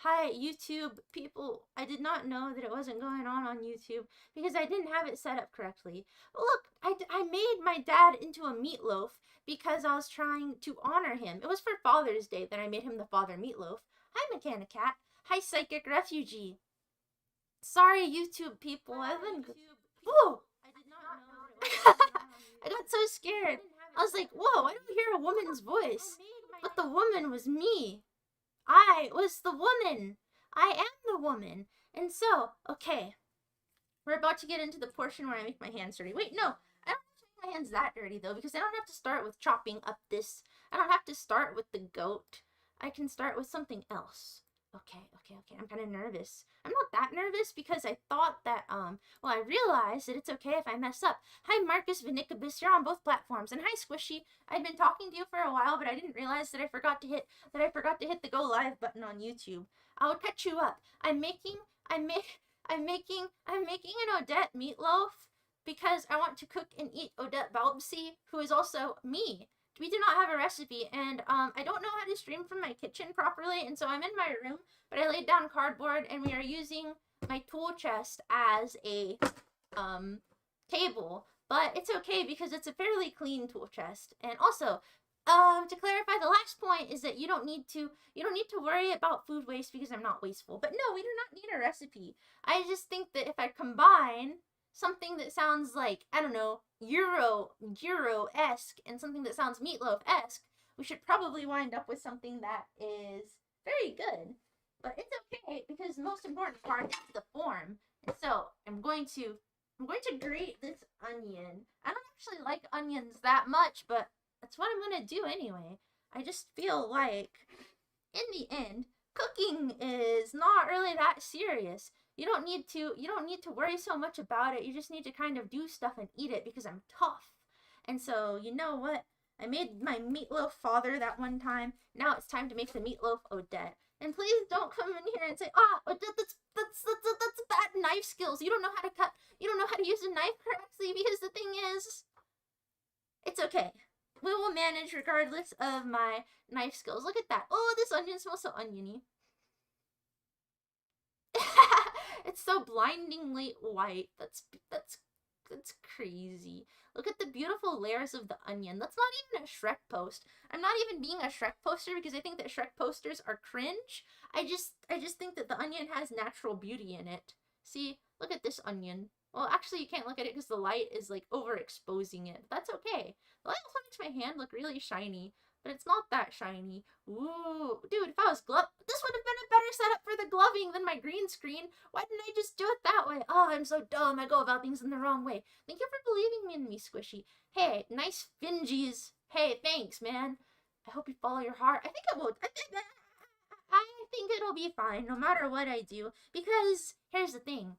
Hi, YouTube people. I did not know that it wasn't going on YouTube because I didn't have it set up correctly. But look, I made my dad into a meatloaf because I was trying to honor him. It was for Father's Day that I made him the father meatloaf. Hi, Mechanicat. Hi, Psychic Refugee. Sorry, YouTube people. I've been. Whoa! I got so scared. I was like, whoa, I don't hear a woman's voice. But the woman was me. I was the woman. I am the woman. And so, okay, we're about to get into the portion where I make my hands dirty. Wait, no, I don't have to make my hands that dirty though, because I don't have to start with chopping up this. I don't have to start with the goat. I can start with something else. Okay. I'm kind of nervous. I'm not that nervous because I thought that, well, I realized that it's okay if I mess up. Hi, Marcus Vinicabus. You're on both platforms. And hi, Squishy. I've been talking to you for a while, but I didn't realize that I forgot to hit the go live button on YouTube. I'll catch you up. I'm making an Odette meatloaf because I want to cook and eat Odette Balbsy, who is also me. We do not have a recipe, and I don't know how to stream from my kitchen properly, and so I'm in my room, but I laid down cardboard, and we are using my tool chest as a table, but it's okay because it's a fairly clean tool chest. And also, to clarify, the last point is that you don't need to worry about food waste because I'm not wasteful. But no, we do not need a recipe. I just think that if I combine something that sounds like, I don't know, Euro-esque and something that sounds meatloaf-esque, we should probably wind up with something that is very good. But it's okay because the most important part is the form. And so I'm going to grate this onion. I don't actually like onions that much, but that's what I'm gonna do anyway. I just feel like, in the end, cooking is not really that serious. You don't need to worry so much about it. You just need to kind of do stuff and eat it because I'm tough. And so, you know what? I made my meatloaf father that one time. Now it's time to make the meatloaf Odette. And please don't come in here and say, Odette, that's bad knife skills. You don't know how to cut. You don't know how to use a knife correctly, because the thing is, it's okay. We will manage regardless of my knife skills. Look at that. Oh, this onion smells so oniony. It's so blindingly white. That's crazy. Look at the beautiful layers of the onion. That's not even a Shrek post. I'm not even being a Shrek poster because I think that Shrek posters are cringe. I just think that the onion has natural beauty in it. See, look at this onion. Well, actually, you can't look at it because the light is like overexposing it. But that's okay. The light also makes my hand look really shiny, but it's not that shiny. Ooh, dude, if I was this would have been a better setup for the gloving than my green screen. Why didn't I just do it that way? Oh, I'm so dumb. I go about things in the wrong way. Thank you for believing in me, Squishy. Hey, nice fingies. Hey, thanks, man. I hope you follow your heart. I think I will. I think it'll be fine no matter what I do, because here's the thing.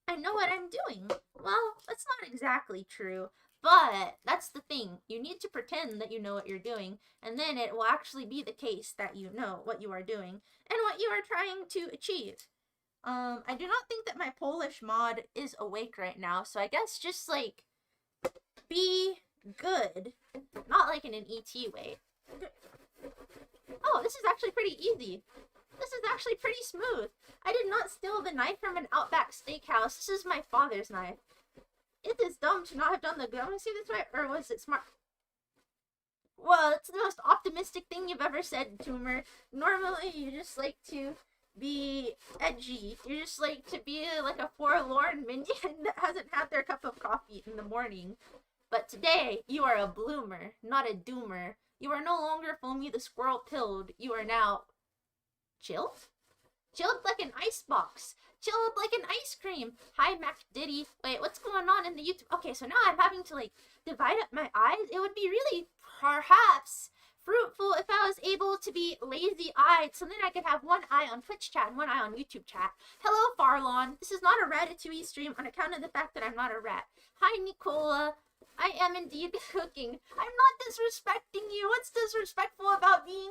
I know what I'm doing. Well, that's not exactly true, but that's the thing. You need to pretend that you know what you're doing, and then it will actually be the case that you know what you are doing and what you are trying to achieve. I do not think that my Polish mod is awake right now, so I guess just, like, be good. Not like in an ET way. Oh, this is actually pretty easy. This is actually pretty smooth. I did not steal the knife from an Outback Steakhouse. This is my father's knife. It is dumb to not have done the good. I'm gonna see this right, or was it smart? Well, it's the most optimistic thing you've ever said, Toomer. Normally, you just like to be edgy. You just like to be like a forlorn minion that hasn't had their cup of coffee in the morning. But today, you are a bloomer, not a doomer. You are no longer Foamy the Squirrel Pilled. You are now chilled? Chilled like an icebox. Chilled like an ice cream. Hi, Mac Diddy. Wait, what's going on in the YouTube? Okay, so now I'm having to, like, divide up my eyes. It would be really, perhaps, fruitful if I was able to be lazy-eyed, so then I could have one eye on Twitch chat and one eye on YouTube chat. Hello, Farlon. This is not a Ratatouille stream on account of the fact that I'm not a rat. Hi, Nicola. I am indeed cooking. I'm not disrespecting you. What's disrespectful about being...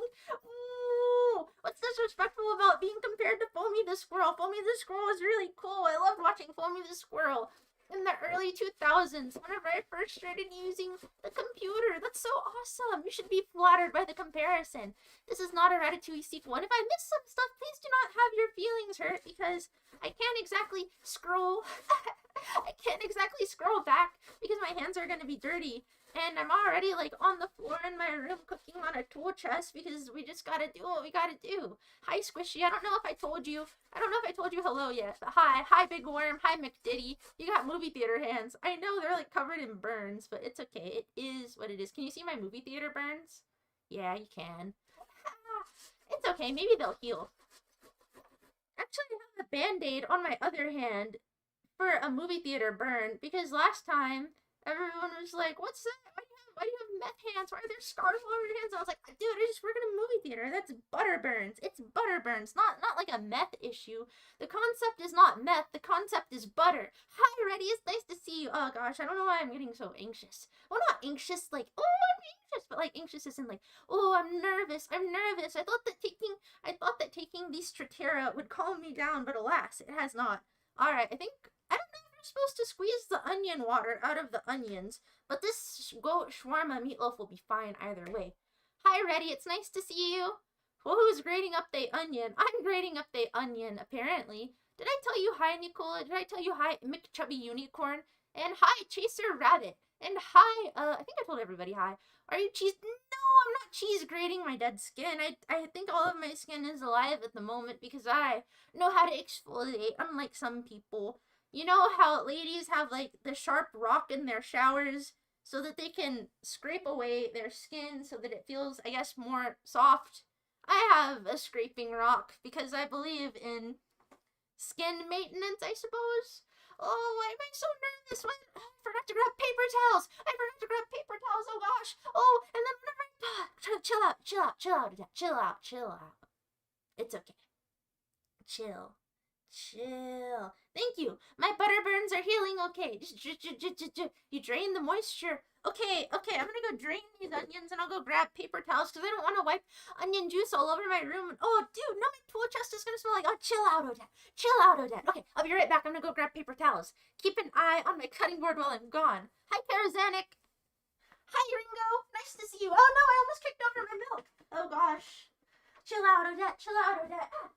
What's disrespectful about being compared to Foamy the Squirrel? Foamy the Squirrel was really cool. I loved watching Foamy the Squirrel in the early 2000s, whenever I first started using the computer. That's so awesome. You should be flattered by the comparison. This is not a Ratatouille sequel, and if I missed some stuff, please do not hands hurt because I can't exactly scroll. I can't exactly scroll back because my hands are gonna be dirty. And I'm already like on the floor in my room cooking on a tool chest because we just gotta do what we gotta do. Hi Squishy, I don't know if I told you hello yet, but hi Big Worm, hi McDiddy. You got movie theater hands. I know they're like covered in burns, but it's okay. It is what it is. Can you see my movie theater burns? Yeah, you can. It's okay, maybe they'll heal. Actually, I have a band-aid on my other hand for a movie theater burn because last time everyone was like, what's that? Why do you have meth hands? Why are there scars all over your hands? I was like, dude, I just work in a movie theater. That's butter burns. It's butter burns. Not like a meth issue. The concept is not meth. The concept is butter. Hi, Reddy. It's nice to see you. Oh, gosh. I don't know why I'm getting so anxious. Well, not anxious like, oh, I'm anxious. But like anxious isn't like, oh, I'm nervous. I'm nervous. I thought that taking the Stratera would calm me down. But alas, it has not. All right. I don't know if we're supposed to squeeze the onion water out of the onions, but this goat shawarma meatloaf will be fine either way. Hi, Reddy. It's nice to see you. Well, who's grading up the onion? I'm grading up the onion, apparently. Did I tell you hi, Nicola? Did I tell you hi, McChubby Unicorn? And hi, Chaser Rabbit. And hi, I think I told everybody hi. Are you cheese? No, I'm not cheese grading my dead skin. I think all of my skin is alive at the moment because I know how to exfoliate, unlike some people. You know how ladies have like the sharp rock in their showers so that they can scrape away their skin so that it feels, I guess, more soft? I have a scraping rock because I believe in skin maintenance, I suppose. Oh, why am I so nervous? What? I forgot to grab paper towels. Oh gosh. Oh, and then whenever chill out. It's okay. Chill. Thank you. My butter burns are healing okay. Just you drain the moisture. Okay, I'm gonna go drain these onions and I'll go grab paper towels because I don't want to wipe onion juice all over my room. Oh, dude, no, my tool chest is gonna smell like, oh, chill out, Odette. Okay, I'll be right back. I'm gonna go grab paper towels. Keep an eye on my cutting board while I'm gone. Hi, Parazanic. Hi, Ringo. Nice to see you. Oh, no, I almost kicked over my milk. Oh, gosh. Chill out, Odette. Ah.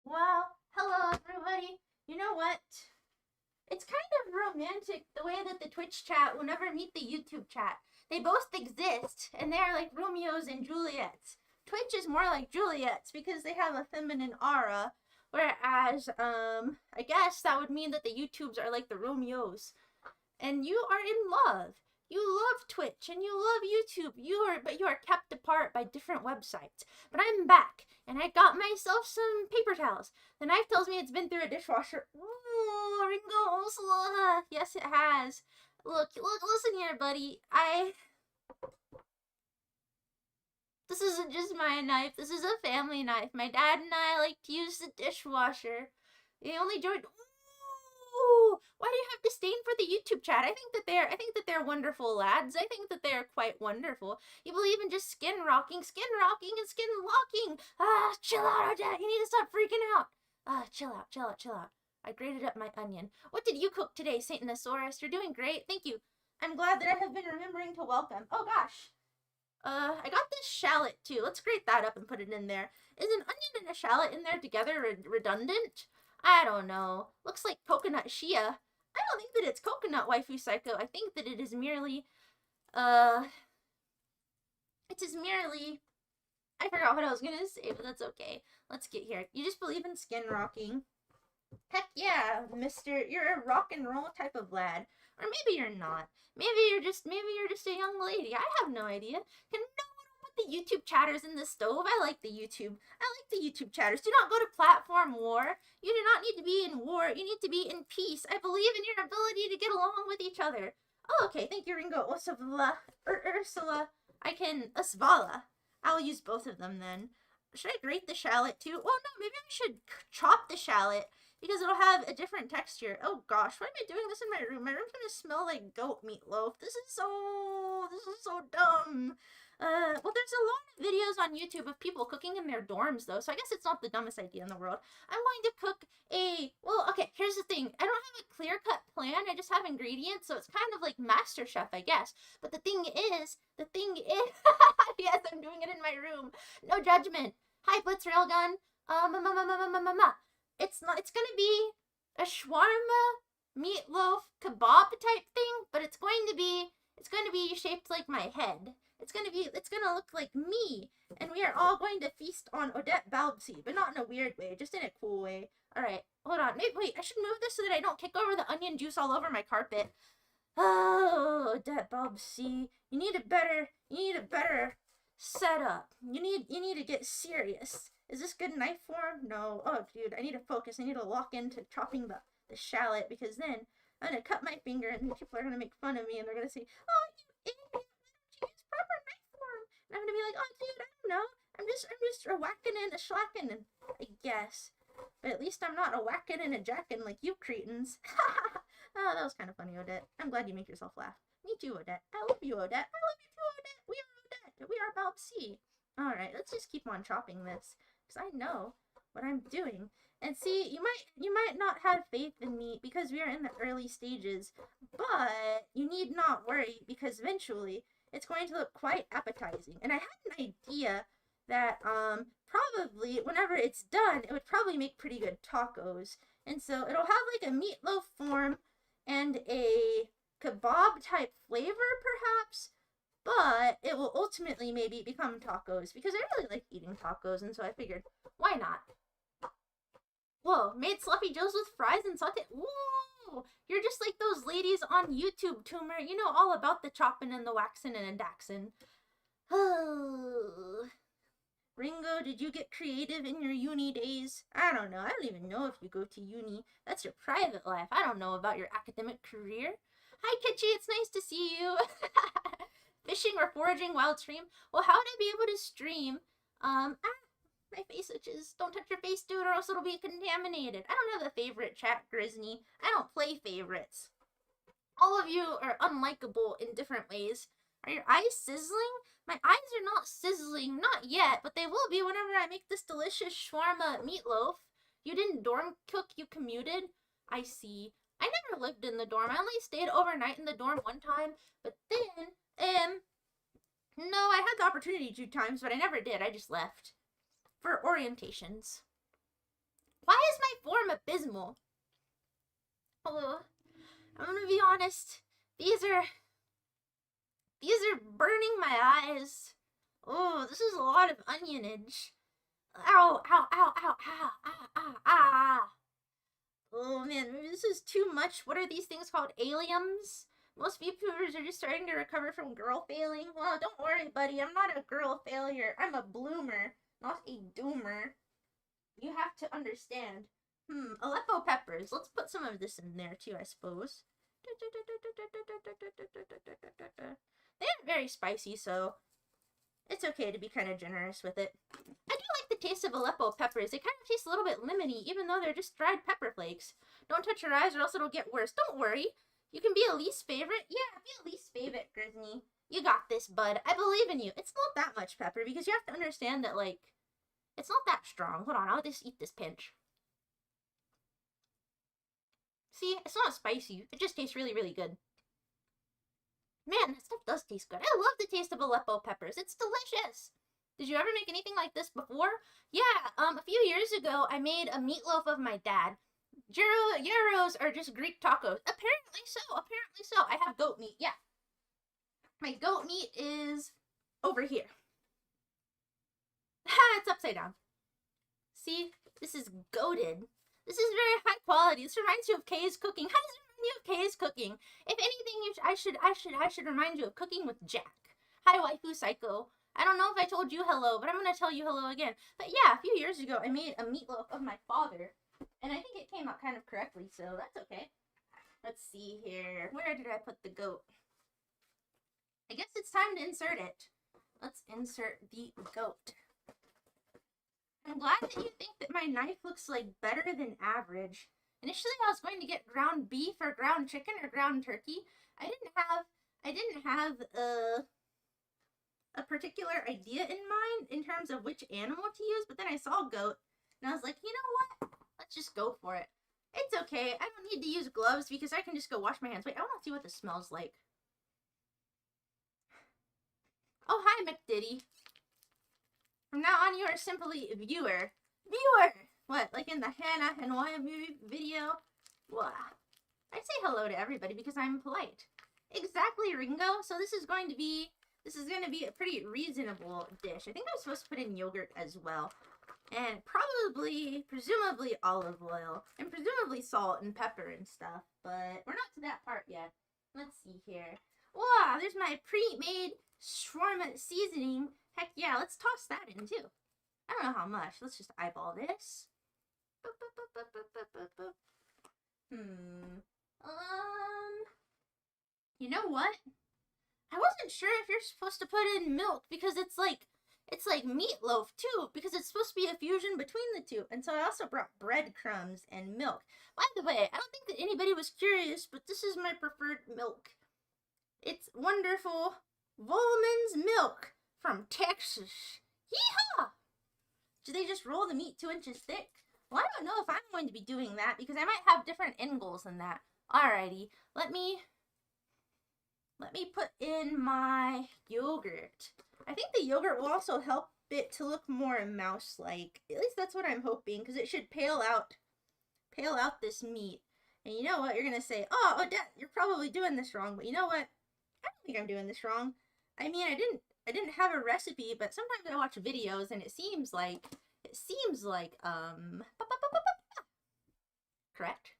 Well, hello, everybody. You know what? It's kind of romantic the way that the Twitch chat will never meet the YouTube chat. They both exist, and they're like Romeos and Juliets. Twitch is more like Juliet's because they have a feminine aura, whereas, I guess that would mean that the YouTubes are like the Romeos. And you are in love. You love Twitch and you love YouTube. But you are kept apart by different websites. But I'm back, and I got myself some paper towels. The knife tells me it's been through a dishwasher. Ooh, Ringo Ursula. Yes, it has. Look, listen here, buddy. This isn't just my knife. This is a family knife. My dad and I like to use the dishwasher. We only joined. Ooh, why do you have disdain for the YouTube chat? I think that they're wonderful lads. I think that they're quite wonderful. You believe in just skin rocking and skin locking. Ah, chill out, Odette. You need to stop freaking out. Ah, chill out. I grated up my onion. What did you cook today, Satanosaurus? You're doing great. Thank you. I'm glad that I have been remembering to welcome. Oh gosh. I got this shallot too. Let's grate that up and put it in there. Is an onion and a shallot in there together redundant? I don't know. Looks like coconut Shia. I don't think that it's coconut waifu psycho. I think that it is merely, I forgot what I was gonna say, but that's okay. Let's get here. You just believe in skin rocking. Heck yeah, mister. You're a rock and roll type of lad. Or maybe you're not. Maybe you're just a young lady. I have no idea. Can no one put the YouTube chatters in the stove. I like the YouTube. I like the YouTube chatters. Do not go to platform war. You do not need to be in war. You need to be in peace. I believe in your ability to get along with each other. Oh, okay. Thank you, Ringo. Ursula. I can Asvala. I'll use both of them then. Should I grate the shallot too? Well, no, maybe I should chop the shallot because it'll have a different texture. Oh gosh, why am I doing this in my room? My room's gonna smell like goat meatloaf. This is so dumb. Well, there's a lot of videos on YouTube of people cooking in their dorms though, so I guess it's not the dumbest idea in the world. I'm going to cook well, okay, here's the thing. I don't have a clear-cut plan, I just have ingredients, so it's kind of like MasterChef, I guess. But the thing is, yes, I'm doing it in my room. No judgment. Hi, Blitz Railgun. It's gonna be a shawarma meatloaf kebab type thing, but it's going to be shaped like my head. It's gonna look like me, and we are all going to feast on Odette Balbsy, but not in a weird way, just in a cool way. Alright, hold on. Wait, I should move this so that I don't kick over the onion juice all over my carpet. Oh, Odette Balbsy, you need a better setup. You need to get serious. Is this good knife form? No. Oh, dude, I need to focus. I need to lock into chopping the shallot, because then I'm gonna cut my finger, and people are gonna make fun of me, and they're gonna say, "Oh, you idiot! Use proper knife form." And I'm gonna be like, "Oh, dude, I don't know. I'm just a whacking and a slacking, I guess. But at least I'm not a whacking and a jacking like you cretins." Oh, that was kind of funny, Odette. I'm glad you make yourself laugh. Me too, Odette. I love you, Odette. I love you too, Odette. We are Odette. We are Balbsy. Alright, let's just keep on chopping this, because I know what I'm doing. And see, you might not have faith in me because we are in the early stages, but you need not worry, because eventually it's going to look quite appetizing. And I had an idea that probably whenever it's done, it would probably make pretty good tacos. And so it'll have like a meatloaf form and a kebab type flavor perhaps, but it will ultimately maybe become tacos, because I really like eating tacos, and so I figured, why not? Whoa, made sloppy joes with fries and saute. Whoa, you're just like those ladies on YouTube, Toomer. You know all about the chopping and the waxing and the daxing. Oh. Ringo, did you get creative in your uni days? I don't know. I don't even know if you go to uni. That's your private life. I don't know about your academic career. Hi, Kitschy. It's nice to see you. Fishing or foraging wild stream? Well, how would I be able to stream? My face itches. Don't touch your face, dude, or else it'll be contaminated. I don't have a favorite chat, Grizzly. I don't play favorites. All of you are unlikable in different ways. Are your eyes sizzling? My eyes are not sizzling, not yet, but they will be whenever I make this delicious shawarma meatloaf. You didn't dorm cook, you commuted? I see. I never lived in the dorm. I only stayed overnight in the dorm one time, but then, no, I had the opportunity 2 times, but I never did. I just left. For orientations. Why is my form abysmal? Oh, I'm gonna be honest. These are burning my eyes. Oh, this is a lot of onionage. Ow, ow, ow, ow, ow, ow, ow, ow. Oh man, this is too much. What are these things called? Aliens? Most VTubers are just starting to recover from girl failing. Well, don't worry, buddy. I'm not a girl failure. I'm a bloomer, not a doomer. You have to understand. Aleppo peppers. Let's put some of this in there too, I suppose. They aren't very spicy, so it's okay to be kind of generous with it. I do like the taste of Aleppo peppers. They kind of taste a little bit lemony, even though they're just dried pepper flakes. Don't touch your eyes or else it'll get worse. Don't worry. You can be a least favorite. Yeah, be a least favorite, Grizzly. You got this, bud. I believe in you. It's not that much pepper, because you have to understand that, like, it's not that strong. Hold on, I'll just eat this pinch. See, it's not spicy. It just tastes really, really good. Man, that stuff does taste good. I love the taste of Aleppo peppers. It's delicious. Did you ever make anything like this before? Yeah, a few years ago, I made a meatloaf of my dad. Gyros are just Greek tacos. Apparently so. Apparently so. I have goat meat. Yeah. My goat meat is over here. Ha! It's upside down. See? This is goated. This is very high quality. This reminds you of Kay's cooking. How does it remind you of Kay's cooking? If anything, I should remind you of cooking with Jack. Hi, Waifu Psycho. I don't know if I told you hello, but I'm going to tell you hello again. But yeah, a few years ago, I made a meatloaf of my father, and I think it came out kind of correctly, so that's okay. Let's see here. Where did I put the goat? I guess it's time to insert it. Let's insert the goat. I'm glad that you think that my knife looks like better than average. Initially, I was going to get ground beef or ground chicken or ground turkey. I didn't have a particular idea in mind in terms of which animal to use, but then I saw goat, and I was like, you know what? Let's just go for it. It's okay. I don't need to use gloves because I can just go wash my hands. Wait, I want to see what this smells like. Oh, hi, McDiddy. From now on, you are simply viewer. Viewer! What, like in the Hannah and Wyatt movie video? Blah. I say hello to everybody because I'm polite. Exactly, Ringo. So this is going to be a pretty reasonable dish. I think I'm supposed to put in yogurt as well. And presumably olive oil. And presumably salt and pepper and stuff. But we're not to that part yet. Let's see here. Wow, there's my pre-made shawarma seasoning. Heck yeah, let's toss that in too. I don't know how much. Let's just eyeball this. You know what? I wasn't sure if you're supposed to put in milk because it's like meatloaf too, because it's supposed to be a fusion between the two. And so I also brought breadcrumbs and milk. By the way, I don't think that anybody was curious, but this is my preferred milk. It's wonderful Volman's milk from Texas. Yeehaw! Do they just roll the meat 2 inches thick? Well, I don't know if I'm going to be doing that because I might have different end goals than that. Alrighty, let me put in my yogurt. I think the yogurt will also help it to look more mouse-like. At least that's what I'm hoping, because it should pale out this meat. And you know what? You're gonna say, "Oh, Odette, you're probably doing this wrong." But you know what? I don't think I'm doing this wrong. I mean, I didn't have a recipe, but sometimes I watch videos and it seems like correct.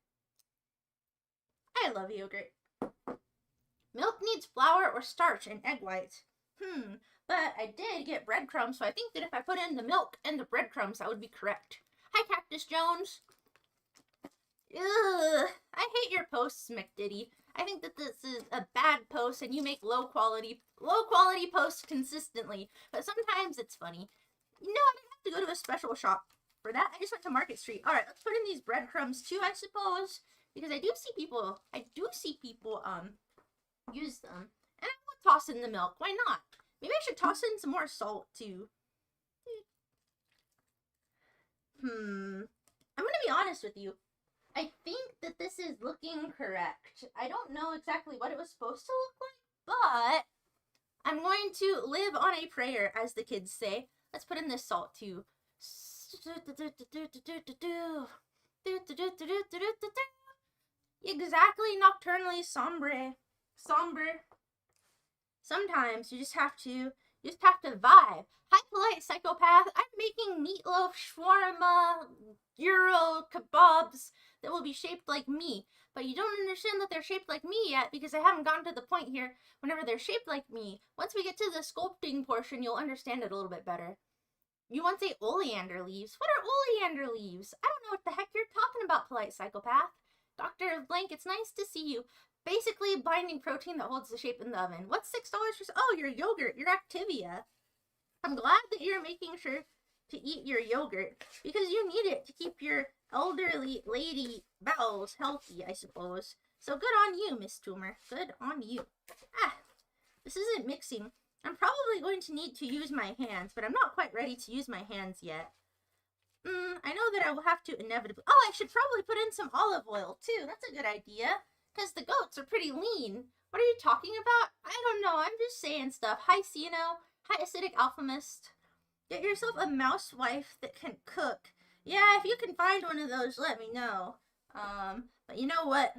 I love yogurt. Milk needs flour or starch and egg whites. But I did get breadcrumbs, so I think that if I put in the milk and the breadcrumbs, that would be correct. Hi, Cactus Jones. Ugh, I hate your posts, McDiddy. I think that this is a bad post and you make low quality posts consistently. But sometimes it's funny. No, I didn't have to go to a special shop for that. I just went to Market Street. Alright, let's put in these breadcrumbs too, I suppose. Because I do see people use them. And I will toss in the milk. Why not? Maybe I should toss in some more salt too. I'm gonna be honest with you. I think that this is looking correct. I don't know exactly what it was supposed to look like, but I'm going to live on a prayer, as the kids say. Let's put in this salt too. Exactly, nocturnally sombre. Sometimes you just have to vibe. Hi, polite psychopath. I'm making meatloaf, shawarma, gyro kebabs that will be shaped like me. But you don't understand that they're shaped like me yet because I haven't gotten to the point here whenever they're shaped like me. Once we get to the sculpting portion, you'll understand it a little bit better. You once ate oleander leaves. What are oleander leaves? I don't know what the heck you're talking about, polite psychopath. Dr. Blank, it's nice to see you. Basically, binding protein that holds the shape in the oven. What's $6 for? Oh, your yogurt, your Activia. I'm glad that you're making sure to eat your yogurt because you need it to keep your elderly lady bowels healthy, I suppose. So good on you, Miss Toomer. Good on you. This isn't mixing. I'm probably going to need to use my hands, but I'm not quite ready to use my hands yet. I know that I will have to inevitably... Oh, I should probably put in some olive oil, too. That's a good idea. Because the goats are pretty lean. What are you talking about? I don't know. I'm just saying stuff. Hi, Sino. Hi, Acidic Alchemist. Get yourself a mouse wife that can cook. Yeah, if you can find one of those, let me know. But you know what?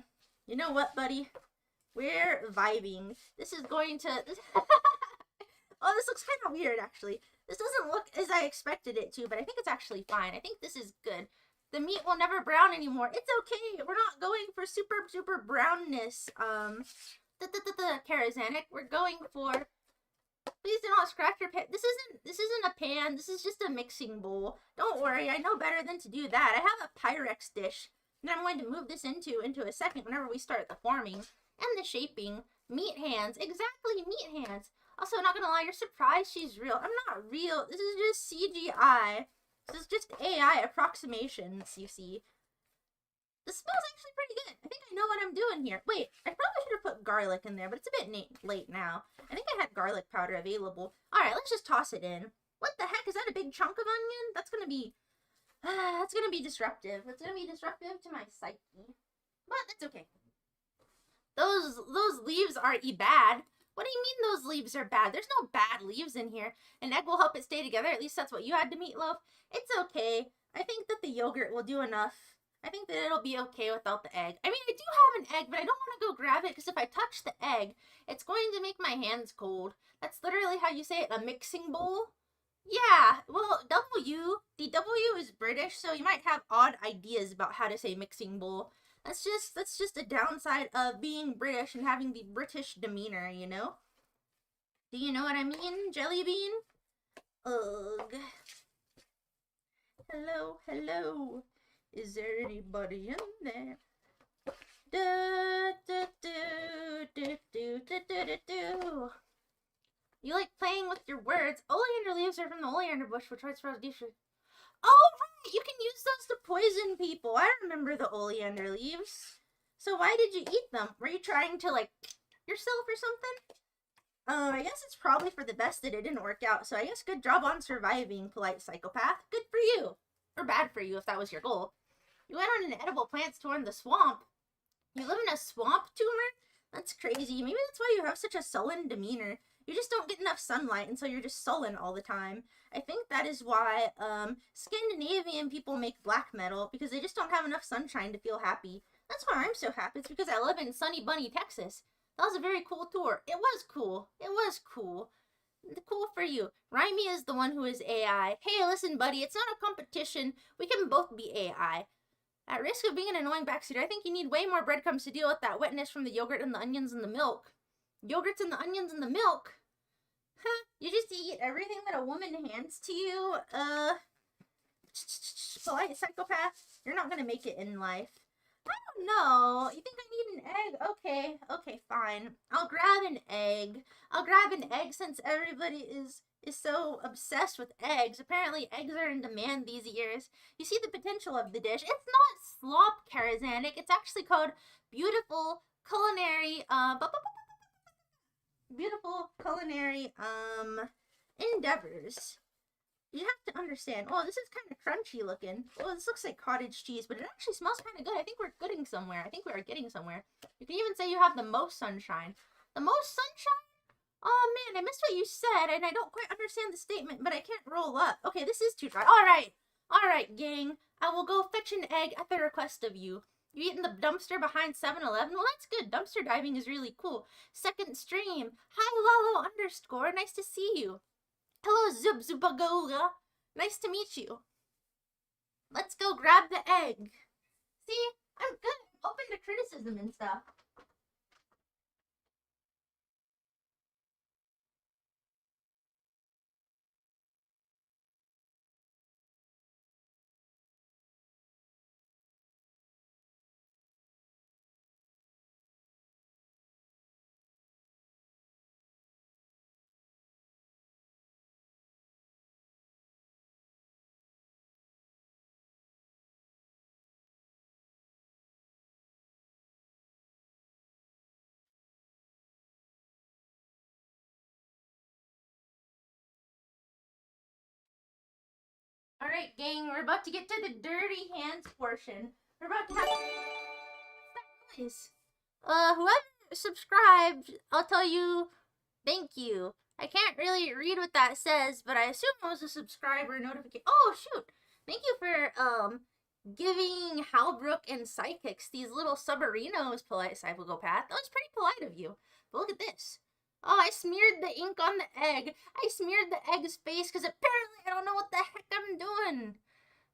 You know what, buddy? We're vibing. This is going to... Oh, this looks kind of weird, actually. This doesn't look as I expected it to, but I think it's actually fine. I think this is good. The meat will never brown anymore. It's okay. We're not going for super brownness. Karazanic. We're going for Please do not scratch your pan. This isn't a pan. This is just a mixing bowl. Don't worry, I know better than to do that. I have a Pyrex dish that I'm going to move this into a second whenever we start the forming and the shaping. Meat hands. Exactly, meat hands. Also, not gonna lie, you're surprised she's real. I'm not real. This is just CGI. This is just AI approximations, you see. The smell's actually pretty good. I think I know what I'm doing here. Wait, I probably should have put garlic in there, but it's a bit late now. I think I had garlic powder available. Alright, let's just toss it in. What the heck? Is that a big chunk of onion? That's gonna be disruptive. It's gonna be disruptive to my psyche. But that's okay. Those leaves aren't bad. What do you mean those leaves are bad? There's no bad leaves in here. An egg will help it stay together. At least that's what you had to Meatloaf. It's okay. I think that the yogurt will do enough. I think that it'll be okay without the egg. I mean, I do have an egg, but I don't want to go grab it because if I touch the egg, it's going to make my hands cold. That's literally how you say it, a mixing bowl. Yeah, well, the W is British, so you might have odd ideas about how to say mixing bowl. That's just a downside of being British and having the British demeanor, you know? Do you know what I mean, Jelly Bean? Ugh. Hello, hello. Is there anybody in there? You like playing with your words. Oleander leaves are from the oleander bush, which rights for deep. Oh, right! You can use those to poison people. I remember the oleander leaves. So why did you eat them? Were you trying to, like, yourself or something? I guess it's probably for the best that it didn't work out. So I guess good job on surviving, polite psychopath. Good for you. Or bad for you if that was your goal. You went on an edible plants tour in the swamp. You live in a swamp tumor? That's crazy. Maybe that's why you have such a sullen demeanor. You just don't get enough sunlight, and so you're just sullen all the time. I think that is why Scandinavian people make black metal, because they just don't have enough sunshine to feel happy. That's why I'm so happy. It's because I live in Sunny Bunny, Texas. That was a very cool tour. It was cool. It was cool. Cool for you. Raimi is the one who is AI. Hey, listen, buddy, it's not a competition. We can both be AI. At risk of being an annoying backseater, I think you need way more breadcrumbs to deal with that wetness from the yogurt and the onions and the milk. Yogurts and the onions and the milk? Huh? You just eat everything that a woman hands to you? Polite psychopath? You're not gonna make it in life. I don't know. You think I need an egg? Okay, fine. I'll grab an egg. I'll grab an egg since everybody is so obsessed with eggs. Apparently, eggs are in demand these years. You see the potential of the dish. It's not slop charismatic. It's actually called beautiful culinary, endeavors. You have to understand. Oh, this is kind of crunchy looking. Oh, this looks like cottage cheese, but it actually smells kind of good. I think we're getting somewhere. I think we are getting somewhere. You can even say you have the most sunshine. The most sunshine? Oh man, I missed what you said, and I don't quite understand the statement, but I can't roll up. Okay, this is too dry. Alright, gang. I will go fetch an egg at the request of you. You eat in the dumpster behind 7-Eleven? Well, that's good. Dumpster diving is really cool. Second stream. Hi, Lalo _ Nice to see you. Hello, Zub Zubagoga. Nice to meet you. Let's go grab the egg. See? I'm good. I'm open to criticism and stuff. Alright, gang, we're about to get to the dirty hands portion. We're about to have... What's that noise? Whoever subscribed, I'll tell you, thank you. I can't really read what that says, but I assume it was a subscriber notification. Oh, shoot! Thank you for, giving Halbrook and Psychics these little submarinos, polite psychopath. That was pretty polite of you. But look at this. Oh, I smeared the ink on the egg. I smeared the egg's face because apparently I don't know what the heck I'm doing.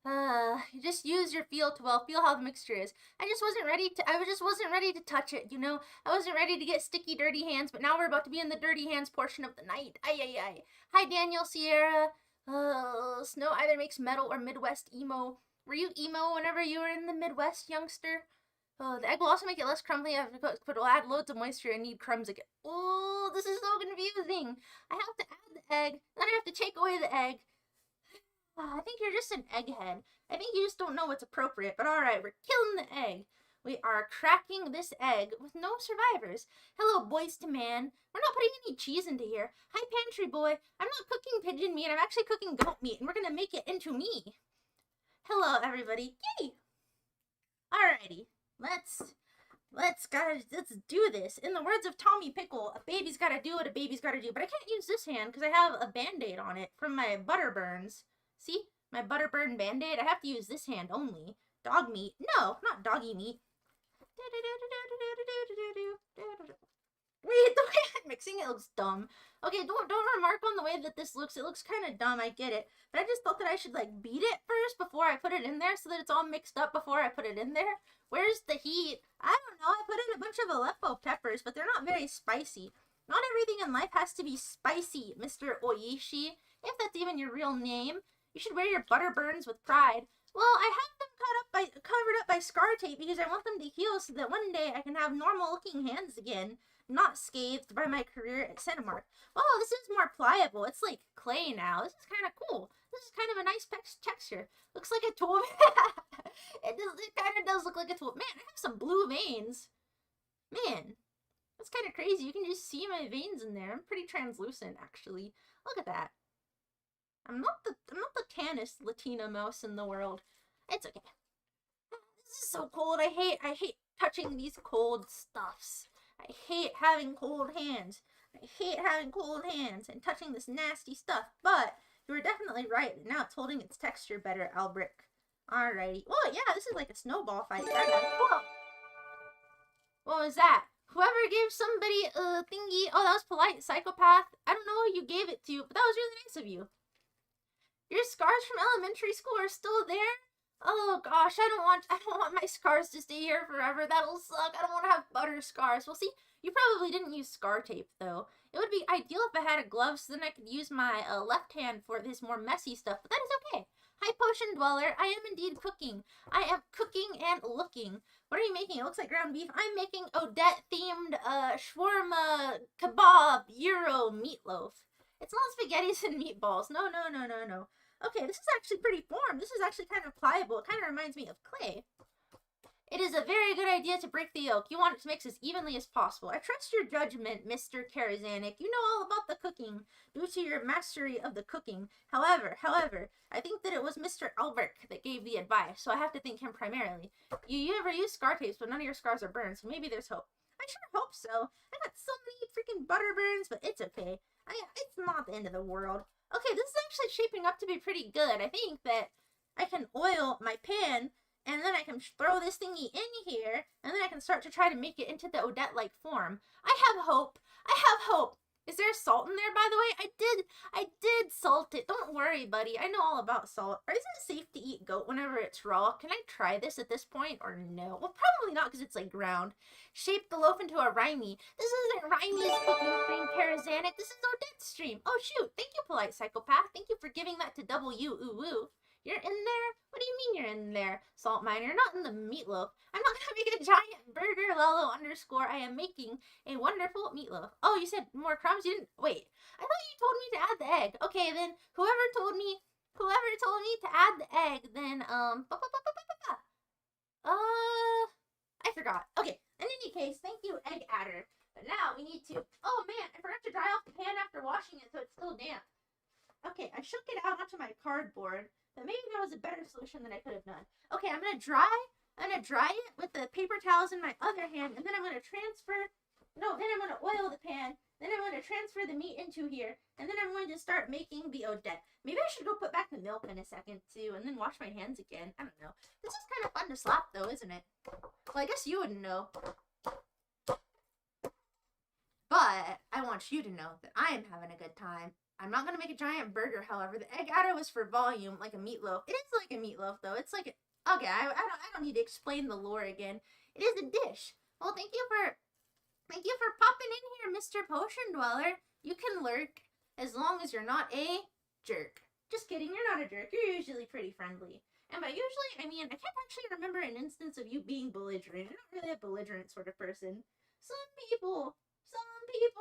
You just use your feel to feel how the mixture is. I just wasn't ready to touch it, you know? I wasn't ready to get sticky, dirty hands, but now we're about to be in the dirty hands portion of the night. Ay, ay, ay. Hi, Daniel, Sierra. Snow either makes metal or Midwest emo. Were you emo whenever you were in the Midwest, youngster? The egg will also make it less crumbly after cooked, but it'll add loads of moisture and need crumbs again. Oh, this is so confusing. I have to add the egg, then I have to take away the egg. I think you're just an egghead. I think you just don't know what's appropriate, but alright, we're killing the egg. We are cracking this egg with no survivors. Hello, boys to man. We're not putting any cheese into here. Hi, pantry boy. I'm not cooking pigeon meat, I'm actually cooking goat meat, and we're gonna make it into me. Hello, everybody. Yay! Alrighty, let's do this. In the words of Tommy Pickle, a baby's gotta do what a baby's gotta do. But I can't use this hand because I have a band-aid on it from my butter burns. See? My butter burn band-aid? I have to use this hand only. Dog meat. No, not doggy meat. Wait, the way I'm mixing it looks dumb. Okay, don't remark on the way that this looks. It looks kind of dumb, I get it. But I just thought that I should, like, beat it first before I put it in there so that it's all mixed up before I put it in there. Where's the heat? I don't know. I put in a bunch of Aleppo peppers, but they're not very spicy. Not everything in life has to be spicy, Mr. Oishi. If that's even your real name. You should wear your butter burns with pride. Well, I have them covered up by scar tape because I want them to heal so that one day I can have normal-looking hands again, not scathed by my career at Cinemark. Oh, this is more pliable. It's like clay now. This is kind of cool. This is kind of a nice texture. Looks like a tool. It kind of does look like a tool. Man, I have some blue veins. Man, that's kind of crazy. You can just see my veins in there. I'm pretty translucent, actually. Look at that. I'm not the tannest Latina mouse in the world. It's okay. This is so cold. I hate touching these cold stuffs. I hate having cold hands. I hate having cold hands and touching this nasty stuff. But you were definitely right. Now it's holding its texture better, Albrick. Alrighty. Oh yeah, this is like a snowball fight. Whoa. What was that? Whoever gave somebody a thingy. Oh, that was polite, psychopath. I don't know who you gave it to, but that was really nice of you. Your scars from elementary school are still there? Oh gosh, I don't want my scars to stay here forever. That'll suck. I don't want to have butter scars. Well, see, you probably didn't use scar tape though. It would be ideal if I had a glove so then I could use my left hand for this more messy stuff, but that is okay. Hi, Potion Dweller. I am indeed cooking. I am cooking and looking. What are you making? It looks like ground beef. I'm making Odette-themed shawarma kebab gyro meatloaf. It's not spaghettis and meatballs. No. Okay, this is actually pretty formed. This is actually kind of pliable. It kind of reminds me of clay. It is a very good idea to break the yolk. You want it to mix as evenly as possible. I trust your judgment, Mr. Karazanik. You know all about the cooking due to your mastery of the cooking. However, I think that it was Mr. Albrecht that gave the advice, so I have to thank him primarily. You ever use scar tapes, but none of your scars are burned, so maybe there's hope. I sure hope so. I got so many freaking butter burns, but it's okay. It's not the end of the world. Okay, this is actually shaping up to be pretty good. I think that I can oil my pan, and then I can throw this thingy in here, and then I can start to try to make it into the Odette-like form. I have hope. I have hope. Is there salt in there, by the way? I did salt it. Don't worry, buddy. I know all about salt. Or is it safe to eat goat whenever it's raw? Can I try this at this point, or no? Well, probably not, because it's, like, ground. Shape the loaf into a Rhymy. This isn't Rhymy's cooking stream, Karazanik. This is Odette's stream. Oh, shoot. Thank you, polite psychopath. Thank you for giving that to W. Ooh, woo. You're in there? What do you mean you're in there, Salt Miner? Not in the meatloaf. I'm not gonna make a giant burger, Lolo _ I am making a wonderful meatloaf. Oh, you said more crumbs? You didn't. Wait. I thought you told me to add the egg. Okay, then whoever told me to add the egg, then I forgot. Okay. In any case, thank you, egg adder. But now we need to. Oh man, I forgot to dry off the pan after washing it, so it's still damp. Okay, I shook it out onto my cardboard. But maybe there was a better solution than I could have done. Okay, I'm gonna dry it with the paper towels in my other hand, and then I'm gonna oil the pan, then I'm gonna transfer the meat into here, and then I'm going to start making the Odette. Maybe I should go put back the milk in a second too, and then wash my hands again. I don't know. This is kind of fun to slap though, isn't it? Well, I guess you wouldn't know. But I want you to know that I am having a good time. I'm not gonna make a giant burger, however. The egg adder was for volume, like a meatloaf. It is like a meatloaf, though. It's like okay. I don't need to explain the lore again. It is a dish. Well, thank you for popping in here, Mr. Potion Dweller. You can lurk as long as you're not a jerk. Just kidding. You're not a jerk. You're usually pretty friendly. And by usually, I mean I can't actually remember an instance of you being belligerent. You're not really a belligerent sort of person. Some people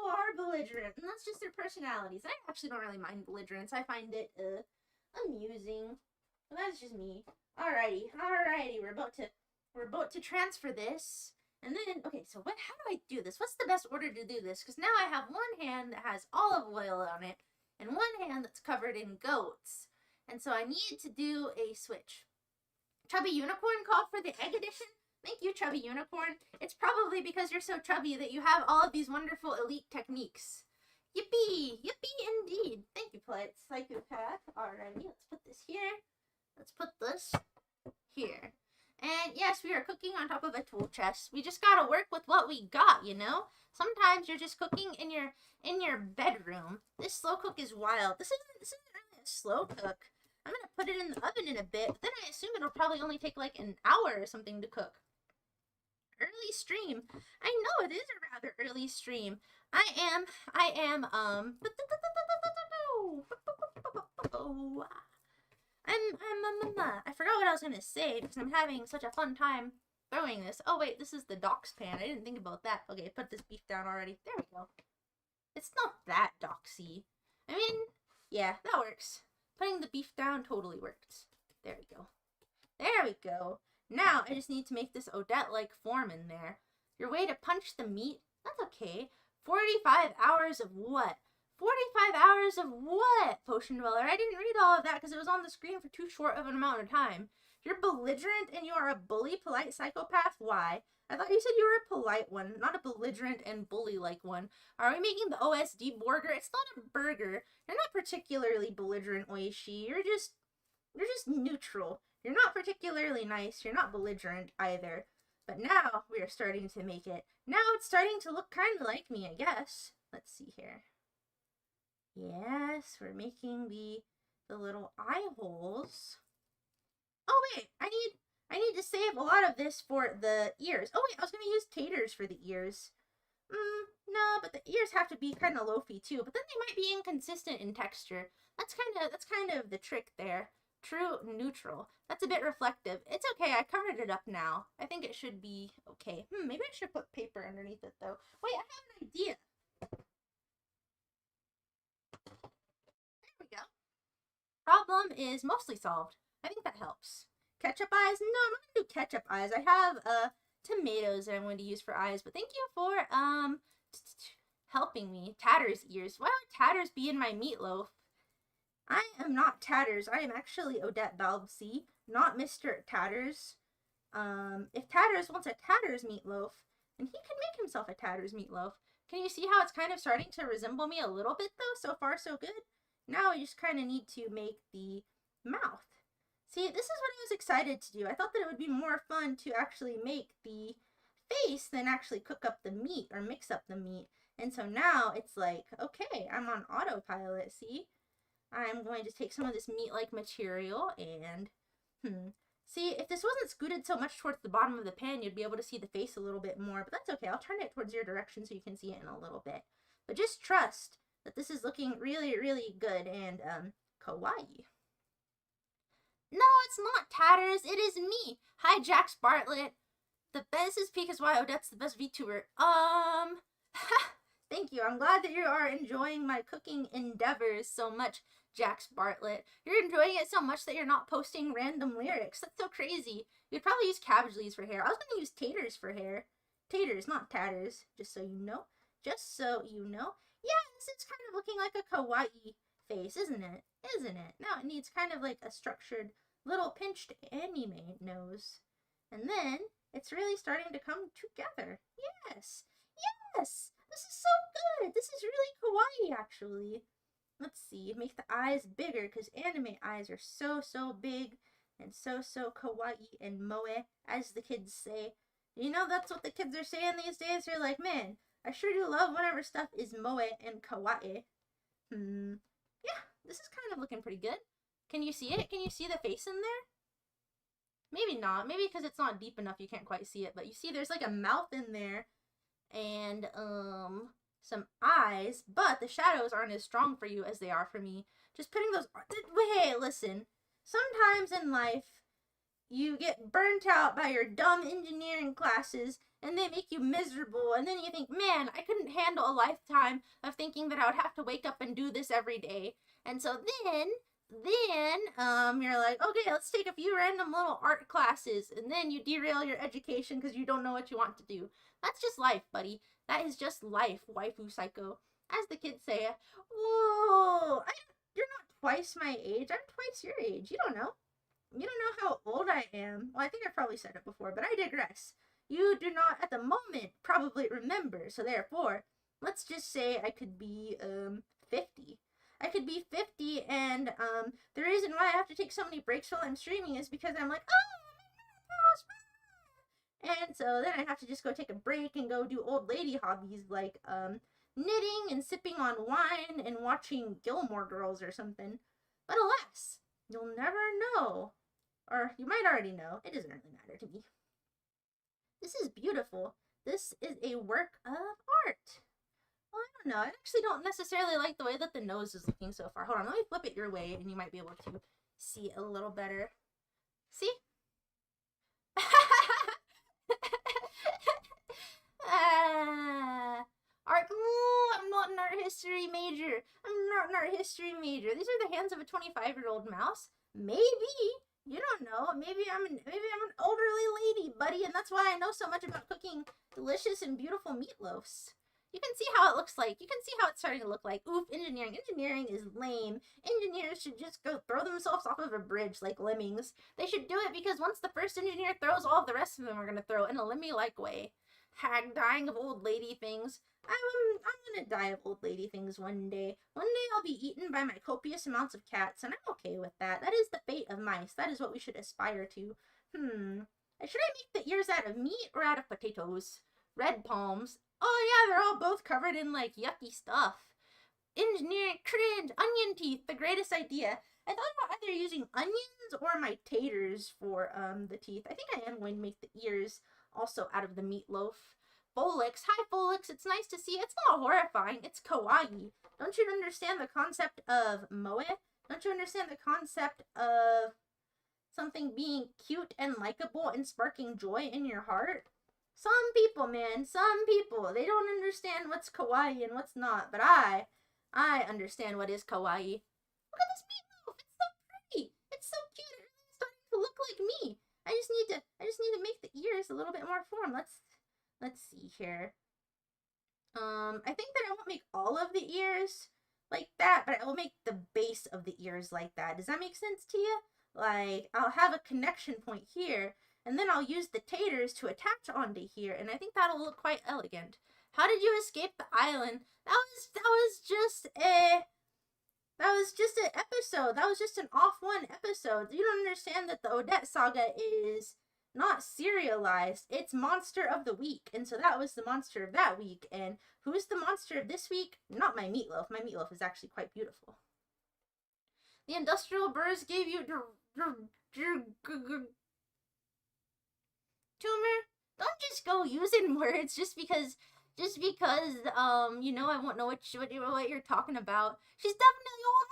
are belligerent, and that's just their personalities. I actually don't really mind belligerence. I find it amusing. But that's just me. Alrighty. We're about to transfer this. And then, okay, so how do I do this? What's the best order to do this? Because now I have one hand that has olive oil on it, and one hand that's covered in goats. And so I need to do a switch. Chubby Unicorn called for the egg edition. Thank you, Chubby Unicorn. It's probably because you're so chubby that you have all of these wonderful elite techniques. Yippee! Yippee indeed. Thank you, Polite Psychopath. Alrighty, let's put this here. Let's put this here. And yes, we are cooking on top of a tool chest. We just gotta work with what we got, you know? Sometimes you're just cooking in your bedroom. This slow cook is wild. This isn't really a slow cook. I'm gonna put it in the oven in a bit, but then I assume it'll probably only take like an hour or something to cook. Early stream. I know it is a rather early stream. I am I forgot what I was gonna say because I'm having such a fun time throwing this. Oh wait, this is the docks pan. I didn't think about that. Okay, put this beef down already. There we go. It's not that doxy. I mean, yeah, that works. Putting the beef down totally works. There we go. There we go. Now I just need to make this Odette-like form in there. Your way to punch the meat? That's okay. 45 hours of what? 45 hours of what, Potion Dweller? I didn't read all of that because it was on the screen for too short of an amount of time. You're belligerent and you are a bully, polite psychopath? Why? I thought you said you were a polite one, not a belligerent and bully-like one. Are we making the OSD burger? It's not a burger. You're not particularly belligerent, Oishi. You're just neutral. You're not particularly nice. You're not belligerent either. But now we are starting to make it. Now it's starting to look kind of like me, I guess. Let's see here. Yes, we're making the little eye holes. Oh wait, I need to save a lot of this for the ears. Oh wait, I was gonna use taters for the ears. No, but the ears have to be kind of loafy too. But then they might be inconsistent in texture. That's kind of the trick there. True neutral. That's a bit reflective. It's okay. I covered it up now. I think it should be okay. Maybe I should put paper underneath it though. Wait, I have an idea. There we go. Problem is mostly solved. I think that helps. Ketchup eyes? No, I'm not gonna do ketchup eyes. I have tomatoes that I'm going to use for eyes. But thank you for helping me. Tatter's ears. Why would Tatters be in my meatloaf? I am not Tatters. I am actually Odette Balbsy, not Mr. Tatters. If Tatters wants a Tatters meatloaf, then he can make himself a Tatters meatloaf. Can you see how it's kind of starting to resemble me a little bit, though? So far, so good. Now I just kind of need to make the mouth. See, this is what I was excited to do. I thought that it would be more fun to actually make the face than actually cook up the meat or mix up the meat. And so now it's like, okay, I'm on autopilot, see? I'm going to take some of this meat-like material and, see, if this wasn't scooted so much towards the bottom of the pan, you'd be able to see the face a little bit more, but that's okay. I'll turn it towards your direction so you can see it in a little bit. But just trust that this is looking really, really good and, kawaii. No, it's not Tatters. It is me. Hi, Jax Bartlett. This is because why Odette's the best VTuber. Thank you. I'm glad that you are enjoying my cooking endeavors so much, Jax Bartlett. You're enjoying it so much that you're not posting random lyrics. That's so crazy. You'd probably use cabbage leaves for hair. I was going to use taters for hair. Taters, not tatters, just so you know. Just so you know. Yes, it's kind of looking like a kawaii face, isn't it? Isn't it? Now it needs kind of like a structured little pinched anime nose. And then it's really starting to come together. Yes. Yes. This is so good. This is really kawaii, actually. Let's see. Make the eyes bigger because anime eyes are so, so big and so, so kawaii and moe, as the kids say. You know, that's what the kids are saying these days. They're like, man, I sure do love whenever stuff is moe and kawaii. This is kind of looking pretty good. Can you see it? Can you see the face in there? Maybe not. Maybe because it's not deep enough you can't quite see it. But you see there's like a mouth in there. And, some eyes. But the shadows aren't as strong for you as they are for me. Just putting those... Hey, listen. Sometimes in life, you get burnt out by your dumb engineering classes, and they make you miserable, and then you think, man, I couldn't handle a lifetime of thinking that I would have to wake up and do this every day. And so then you're like, okay, let's take a few random little art classes, and then you derail your education because you don't know what you want to do. That's just life, buddy. That is just life, waifu psycho. As the kids say, whoa, you're not twice my age, I'm twice your age. You don't know. You don't know how old I am. Well, I think I've probably said it before, but I digress. You do not, at the moment, probably remember. So therefore, let's just say I could be, 50. I could be 50, and, the reason why I have to take so many breaks while I'm streaming is because I'm like, oh, and so then I have to just go take a break and go do old lady hobbies like, knitting and sipping on wine and watching Gilmore Girls or something. But alas, you'll never know. Or you might already know. It doesn't really matter to me. This is beautiful. This is a work of art. Well, I don't know. I actually don't necessarily like the way that the nose is looking so far. Hold on, let me flip it your way and you might be able to see it a little better. See? Art. Ooh, I'm not an art history major. I'm not an art history major. These are the hands of a 25-year-old mouse. Maybe. You don't know. Maybe I'm an elderly lady, buddy, and that's why I know so much about cooking delicious and beautiful meatloafs. You can see how it looks like. You can see how it's starting to look like. Oof, engineering. Engineering is lame. Engineers should just go throw themselves off of a bridge like lemmings. They should do it because once the first engineer throws, all of the rest of them are going to throw in a lemmy-like way. Hag dying of old lady things. I'm gonna die of old lady things one day. One day I'll be eaten by my copious amounts of cats, and I'm okay with that. That is the fate of mice. That is what we should aspire to. Should I make the ears out of meat or out of potatoes? Red palms. Oh yeah, they're all both covered in, like, yucky stuff. Engineering, cringe, onion teeth, the greatest idea. I thought about either using onions or my taters for, the teeth. I think I am going to make the ears also out of the meatloaf. Folix. Hi, Folix. It's nice to see you. It's not horrifying. It's kawaii. Don't you understand the concept of moe? Don't you understand the concept of something being cute and likable and sparking joy in your heart? Some people, man. Some people. They don't understand what's kawaii and what's not. But I understand what is kawaii. Look at this meatloaf. It's so pretty. It's so cute. It's starting to look like me. I just need to make the ears a little bit more form. Let's see here. I think that I won't make all of the ears like that, but I will make the base of the ears like that. Does that make sense to you? Like, I'll have a connection point here, and then I'll use the taters to attach onto here, and I think that'll look quite elegant. How did you escape the island? That was just an episode. That was just an off-one episode. You don't understand that the Odette saga is not serialized. It's monster of the week. And so that was the monster of that week. And who's the monster of this week? Not my meatloaf. My meatloaf is actually quite beautiful. The industrial burrs gave you tumor. Don't just go using words just because you know, I won't know what you're talking about. She's definitely old.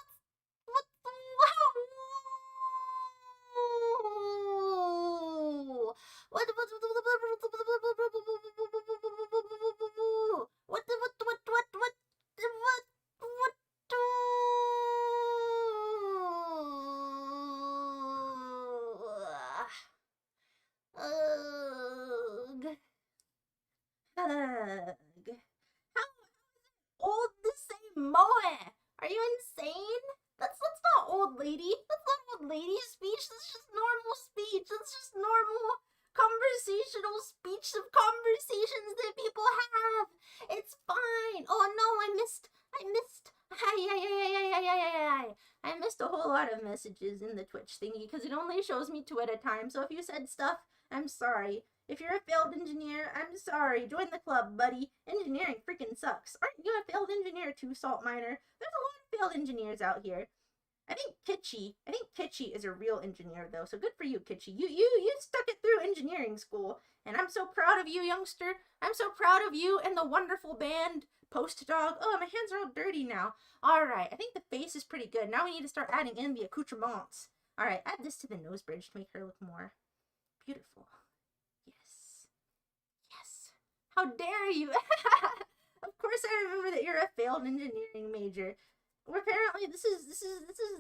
Ugh. How old to say moe? Are you insane? That's not old lady. That's not old lady speech. That's just normal speech. That's just normal conversational speech of conversations that people have. It's fine. Oh no, I missed. I missed a whole lot of messages in the Twitch thingy because it only shows me 2 at a time. So if you said stuff, I'm sorry. If you're a failed engineer, I'm sorry. Join the club, buddy. Engineering freaking sucks. Aren't you a failed engineer too, Salt Miner? There's a lot of failed engineers out here. I think Kitschy is a real engineer though, so good for you, Kitschy. You stuck it through engineering school, and I'm so proud of you, youngster. I'm so proud of you and the wonderful band Post Dog. Oh, my hands are all dirty now. All right, I think the face is pretty good. Now we need to start adding in the accoutrements. All right, add this to the nose bridge to make her look more beautiful. Yes. Yes. How dare you? Of course I remember that you're a failed engineering major. Well, apparently this is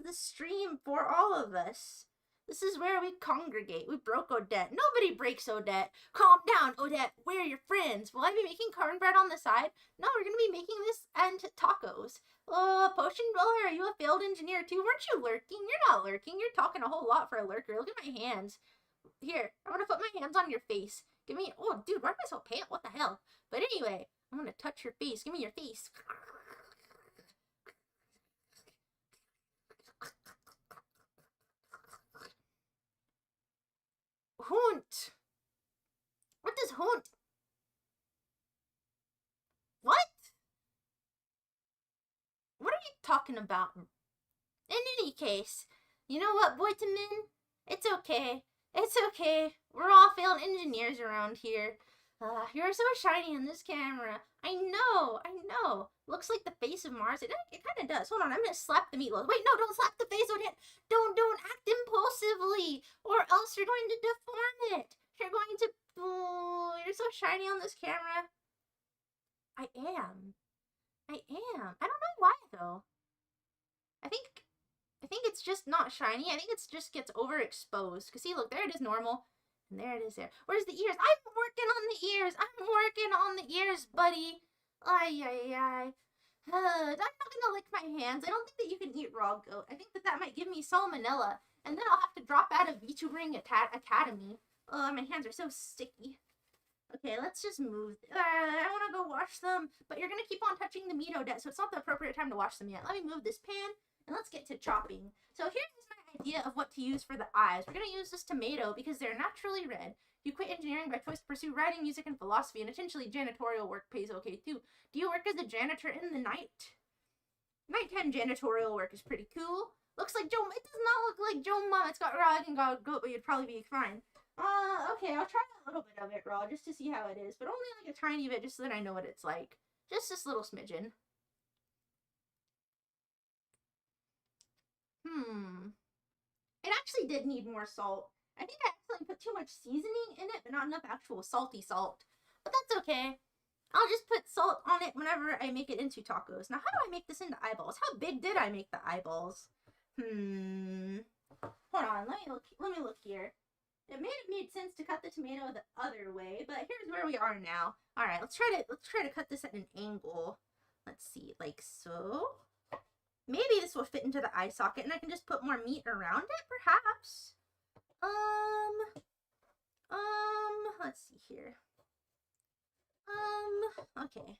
the stream for all of us. This is where we congregate. We broke Odette. Nobody breaks Odette. Calm down, Odette. We're your friends. Will I be making cornbread on the side? No, we're going to be making this and tacos. Oh, Potion Dweller, are you a failed engineer too? Weren't you lurking? You're not lurking. You're talking a whole lot for a lurker. Look at my hands. Here, I'm going to put my hands on your face. Give me... Oh, dude, why am I so pale? What the hell? But anyway, I'm going to touch your face. Give me your face. Hunt. What does hunt? What? What are you talking about? In any case, you know what, Boytamin? It's okay. It's okay. We're all failed engineers around here. You're so shiny in this camera. I know. Looks like the face of Mars. It kind of does. Hold on, I'm gonna slap the meatloaf. Wait, no, don't slap the face, Odette. Don't act impulsively, or else you're going to deform it. You're going to... Oh, you're so shiny on this camera. I am. I don't know why, though. I think it's just not shiny. I think it just gets overexposed. Because see, look, there it is normal. And there it is there. Where's the ears? I'm working on the ears. I'm working on the ears, buddy. Ay. I'm not gonna lick my hands. I don't think that you can eat raw goat. I think that might give me salmonella. And then I'll have to drop out of VTubering Academy. Oh, my hands are so sticky. Okay, let's just move. I want to go wash them. But you're going to keep on touching the meat, Odette, so it's not the appropriate time to wash them yet. Let me move this pan, and let's get to chopping. So here's my idea of what to use for the eyes. We're going to use this tomato because they're naturally red. You quit engineering by choice to pursue writing, music, and philosophy, and essentially janitorial work pays okay, too. Do you work as a janitor in the night? Nighttime janitorial work is pretty cool. Looks like Joe... It does not look like Joe Mom. It's got raw and got goat, but you'd probably be fine. Okay, I'll try a little bit of it raw just to see how it is, but only like a tiny bit just so that I know what it's like. Just this little smidgen. It actually did need more salt. I think I actually put too much seasoning in it, but not enough actual salty salt. But that's okay. I'll just put salt on it whenever I make it into tacos. Now, how do I make this into eyeballs? How big did I make the eyeballs? Hold on, let me look here. It may have made sense to cut the tomato the other way, but here's where we are now. All right, let's try to cut this at an angle. Let's see, like so. Maybe this will fit into the eye socket, and I can just put more meat around it, perhaps. Let's see here. Okay.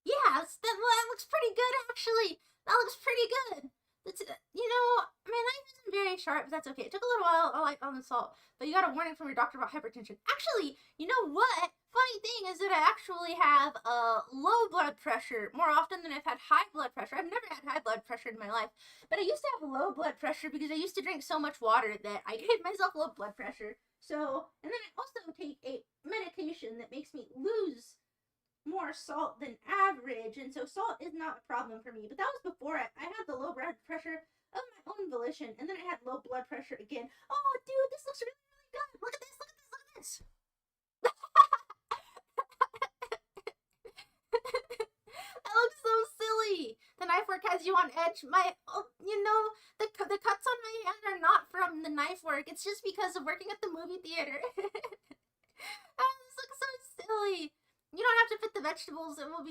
Yeah, that looks pretty good, actually. That looks pretty good. It's, you know, my knife isn't very sharp, but that's okay. It took a little while, like, on the salt, but you got a warning from your doctor about hypertension. Actually, you know what? Funny thing is that I actually have low blood pressure more often than I've had high blood pressure. I've never had high blood pressure in my life, but I used to have low blood pressure because I used to drink so much water that I gave myself low blood pressure. So, and then I also take a medication that makes me lose more salt than average, and so salt is not a problem for me. But that was before I had the low blood pressure of my own volition, and then I had low blood pressure again. Oh, dude, this looks really, really good. Look at this, look at this, look at this. That looks so silly. The knife work has you on edge. You know, the cuts on my hand are not from the knife work. It's just because of working at the movie theater. Oh, this looks so silly. You don't have to fit the vegetables. It will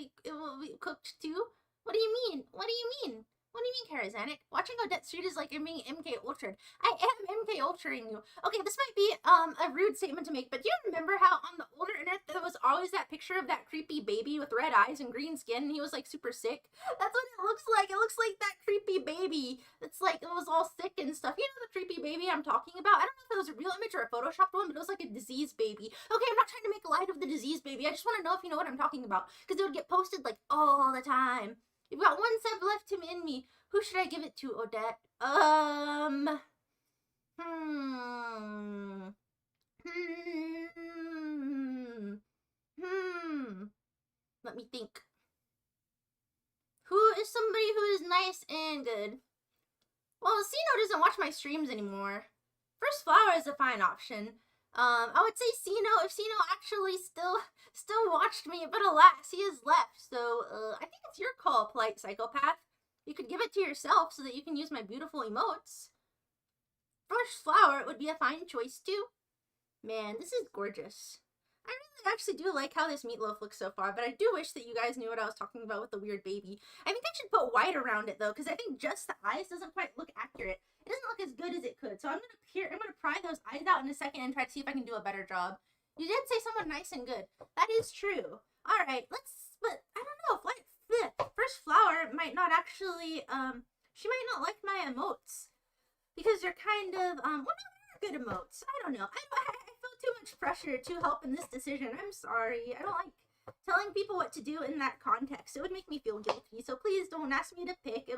be cooked too. What do you mean? What do you mean? What do you mean, Charizanic? Watching Odette Street is like being MK Ultra'd. I am MK Ultra'ing you. Okay, this might be a rude statement to make, but do you remember how on the older internet there was always that picture of that creepy baby with red eyes and green skin, and he was like super sick? That's what it looks like. It looks like that creepy baby. It's like it was all sick and stuff. You know the creepy baby I'm talking about? I don't know if it was a real image or a photoshopped one, but it was like a diseased baby. Okay, I'm not trying to make light of the diseased baby. I just want to know if you know what I'm talking about, because it would get posted like all the time. You've got one sub left in me. Who should I give it to, Odette? Hmm. Let me think. Who is somebody who is nice and good? Well, Sino doesn't watch my streams anymore. First Flower is a fine option. I would say Sino if Sino actually still watched me, but alas, he has left. So I think it's your call, polite psychopath. You could give it to yourself so that you can use my beautiful emotes. First Flower would be a fine choice too. Man, this is gorgeous. I really actually do like how this meatloaf looks so far, but I do wish that you guys knew what I was talking about with the weird baby. I think I should put white around it though, because I think just the eyes doesn't quite look accurate. It doesn't look as good as it could. So I'm gonna pry those eyes out in a second and try to see if I can do a better job. You did say someone nice and good. That is true. Alright, but I don't know, First Flower might not actually, she might not like my emotes. Because they're kind of, well, not good emotes. I don't know. I feel too much pressure to help in this decision. I'm sorry. I don't like telling people what to do in that context. It would make me feel guilty. So please don't ask me to pick.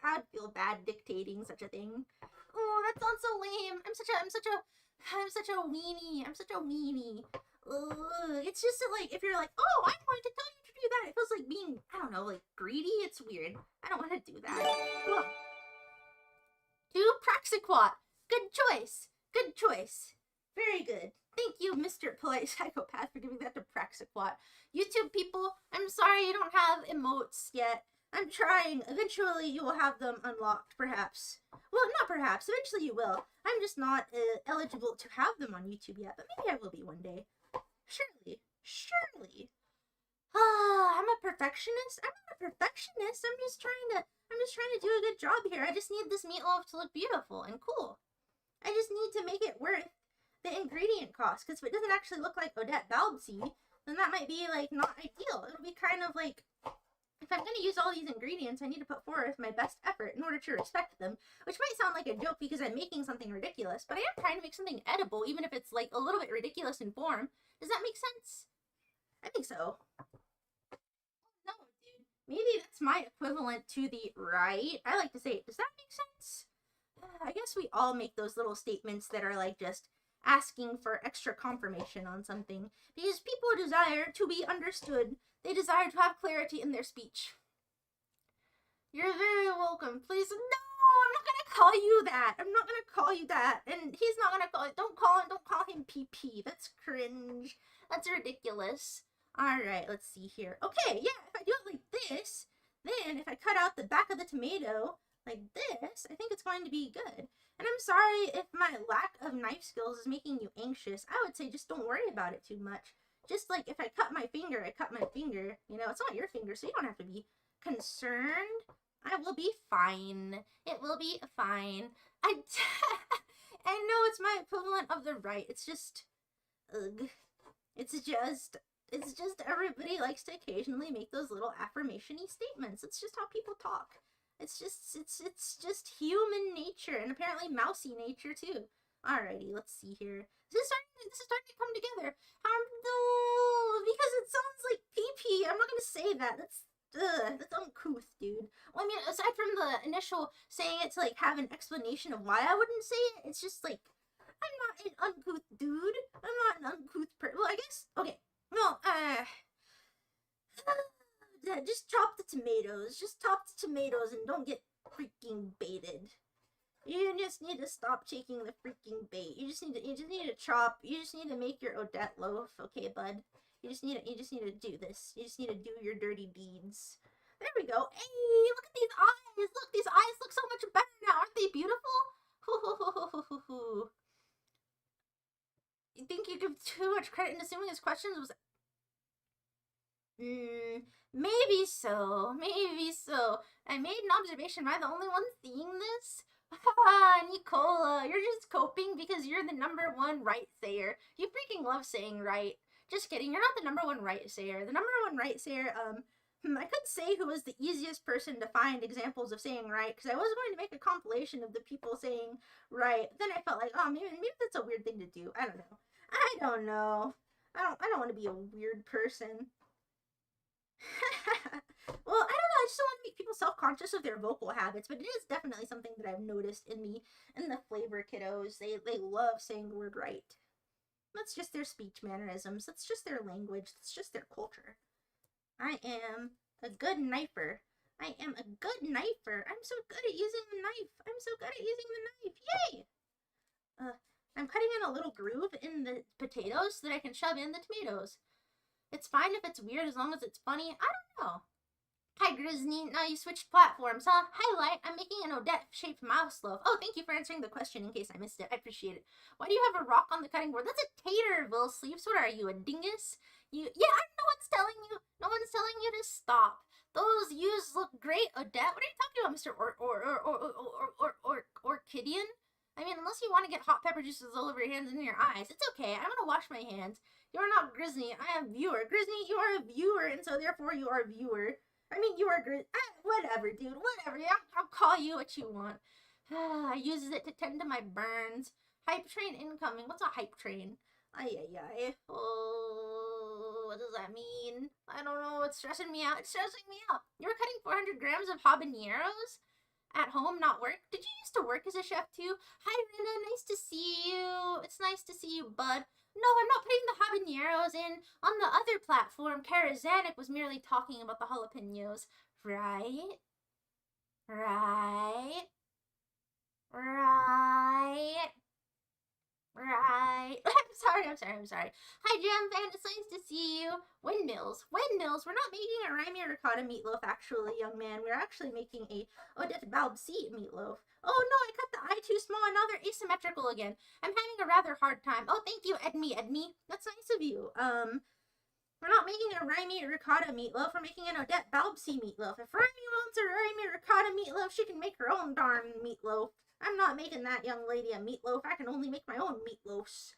I'd feel bad dictating such a thing. Oh, that sounds so lame. I'm such a weenie. I'm such a weenie. It's just like, if you're like, oh, I'm going to tell you to do that. It feels like being, I don't know, like greedy. It's weird. I don't want to do that. Ugh. To Praxiquat. Good choice. Good choice. Very good. Thank you, Mr. Polite Psychopath, for giving that to Praxiquat. YouTube people, I'm sorry you don't have emotes yet. I'm trying. Eventually you will have them unlocked, perhaps. Well, not perhaps. Eventually you will. I'm just not eligible to have them on YouTube yet, but maybe I will be one day. Surely. Surely. I'm a perfectionist. I'm not a perfectionist. I'm just trying to do a good job here. I just need this meatloaf to look beautiful and cool. I just need to make it worth the ingredient cost. Because if it doesn't actually look like Odette Balbsy, then that might be, like, not ideal. It'll be kind of like, if I'm going to use all these ingredients, I need to put forth my best effort in order to respect them. Which might sound like a joke because I'm making something ridiculous. But I am trying to make something edible, even if it's, like, a little bit ridiculous in form. Does that make sense? I think so. No, dude. Maybe that's my equivalent to the right. I like to say, does that make sense? I guess we all make those little statements that are like just asking for extra confirmation on something. Because people desire to be understood. They desire to have clarity in their speech. You're very welcome. Please, no, I'm not gonna call you that. I'm not gonna call you that. And he's not gonna call it. Don't call him PP. That's cringe. That's ridiculous. Alright, let's see here. Okay, yeah, if I do it like this, then if I cut out the back of the tomato like this, I think it's going to be good. And I'm sorry if my lack of knife skills is making you anxious. I would say just don't worry about it too much. Just like if I cut my finger, I cut my finger. You know, it's not your finger, so you don't have to be concerned. I will be fine. It will be fine. I know it's my equivalent of the right. It's just, ugh. It's just everybody likes to occasionally make those little affirmation-y statements. It's just how people talk. It's just human nature, and apparently mousy nature too. Alrighty, let's see here. This is starting to come together. Because it sounds like pee-pee. I'm not gonna say that. That's uncouth, dude. Well, I mean, aside from the initial saying it to like have an explanation of why I wouldn't say it, it's just like, I'm not an uncouth dude. I'm not an uncouth well, I guess, okay. No, just chop the tomatoes. Just chop the tomatoes and don't get freaking baited. You just need to stop taking the freaking bait. You just need to chop. You just need to make your Odette loaf, okay, bud? You just need to do this. You just need to do your dirty deeds. There we go. Hey, look at these eyes. Look, these eyes look so much better now. Aren't they beautiful? You think you give too much credit in assuming his questions was... maybe so. Maybe so. I made an observation. Am I the only one seeing this? Haha, Nicola, you're just coping because you're the #1 right sayer. You freaking love saying right. Just kidding, you're not the #1 right sayer. The #1 right sayer, I could say who was the easiest person to find examples of saying right, because I was going to make a compilation of the people saying right, but then I felt like, oh, maybe that's a weird thing to do. I don't know. I don't want to be a weird person. Well, I don't know. I just don't want to make people self-conscious of their vocal habits, but it is definitely something that I've noticed in the flavor kiddos. They love saying the word right. That's just their speech mannerisms. That's just their language. That's just their culture. I am a good knifer. I am a good knifer. I'm so good at using the knife. I'm so good at using the knife. Yay! I'm cutting in a little groove in the potatoes so that I can shove in the tomatoes. It's fine if it's weird as long as it's funny. I don't know. Hi, Grizzly. Now you switched platforms, huh? Highlight. I'm making an Odette-shaped mouse loaf. Oh, thank you for answering the question in case I missed it. I appreciate it. Why do you have a rock on the cutting board? That's a tater, Will Sleeves. What are you, a dingus? Yeah, no one's telling you. No one's telling you to stop. Those views look great, Odette. What are you talking about, Mr. Orchidian? I mean, unless you want to get hot pepper juices all over your hands and in your eyes. It's okay. I'm going to wash my hands. You're not Grizzly. I am viewer. Grizzly, you are a viewer, and so therefore you are a viewer. I mean, you are whatever, dude. Whatever. I'll call you what you want. I uses it to tend to my burns. Hype train incoming. What's a hype train? Ay. Oh, what does that mean? I don't know. It's stressing me out. It's stressing me out. You were cutting 400 grams of habaneros at home, not work? Did you used to work as a chef too? Hi, Rina. Nice to see you. It's nice to see you, bud. No, I'm not putting the habaneros in. On the other platform, Karazanik was merely talking about the jalapenos. Right? I'm sorry. Hi, Gem fan. It's nice to see you. Windmills. We're not making a Raimi ricotta meatloaf, actually, young man. We're actually making a Odette Balbsi meatloaf. Oh, no, I cut the eye too small, and now they're asymmetrical again. I'm having a rather hard time. Oh, thank you, Edme. That's nice of you. We're not making a Raimi ricotta meatloaf. We're making an Odette Balbsi meatloaf. If Raimi wants a Raimi ricotta meatloaf, she can make her own darn meatloaf. I'm not making that young lady a meatloaf. I can only make my own meatloafs.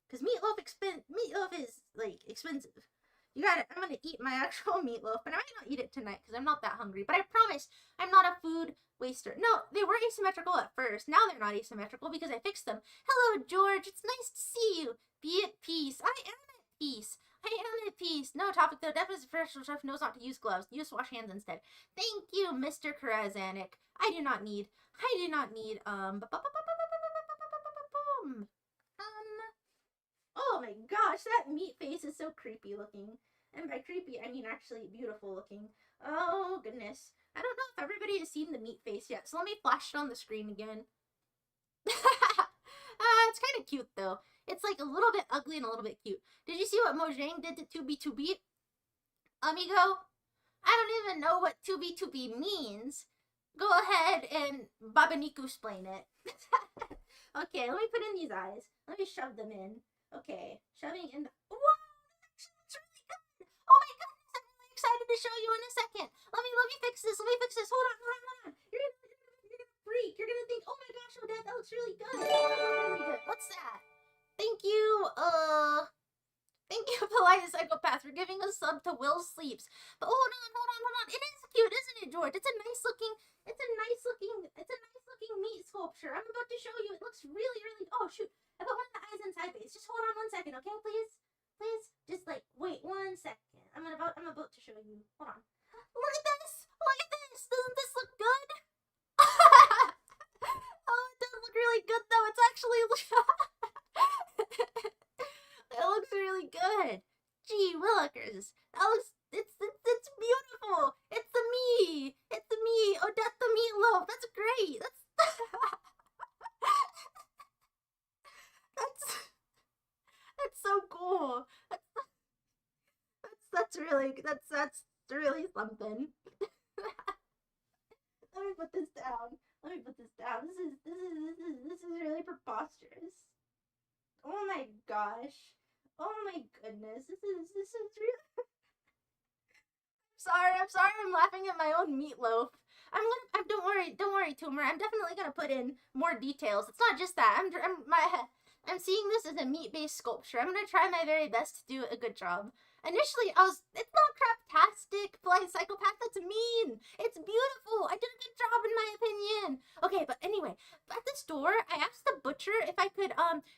Because meatloaf is, like, expensive. I'm gonna eat my actual meatloaf, but I might not eat it tonight because I'm not that hungry. But I promise, I'm not a food waster. No, they were asymmetrical at first. Now they're not asymmetrical because I fixed them. Hello, George. It's nice to see you. Be at peace. I am at peace. No topic, though. Definitely professional chef knows not to use gloves. You just wash hands instead. Thank you, Mr. Karazanik. I do not need, oh my gosh, that meat face is so creepy looking. And by creepy, I mean actually beautiful looking. Oh, goodness. I don't know if everybody has seen the meat face yet, so let me flash it on the screen again. It's kind of cute, though. It's like a little bit ugly and a little bit cute. Did you see what Mojang did to 2B2B? Amigo? I don't even know what 2B2B means. Go ahead and Babaniku explain it. Okay, let me put in these eyes. Let me shove them in. Okay, shoving in the... Whoa! That looks really good! Oh my goodness, I'm really excited to show you in a second. Let me fix this. Hold on. You're gonna freak. You're gonna think, oh my gosh, Odette, that looks really good. Really good. What's that? Thank you, Polite Psychopath, for giving a sub to Will Sleeps. But hold on. It is cute, isn't it, George? It's a nice looking meat sculpture. I'm about to show you. It looks really, oh shoot. I put one of the eyes inside base. Just hold on 1 second, okay, please? Just like wait 1 second. I'm about to show you. Hold on. Look at this! Doesn't this look good? Oh, it does look really good though. It's actually it looks really good. Gee willikers. It's beautiful. It's the me. Odette the meatloaf. That's great. That's so cool. That's really something. Let me put this down. This is really preposterous. Oh my gosh. Oh my goodness. This is really I'm sorry I'm laughing at my own meatloaf. Don't worry, Toomer. I'm definitely gonna put in more details. It's not just that. I'm seeing this as a meat-based sculpture. I'm gonna try my very best to do a good job. Initially, it's not craptastic, polite psychopath, that's mean. It's beautiful. I did a good job in my opinion. Okay, but anyway, at the store, I asked the butcher if I could,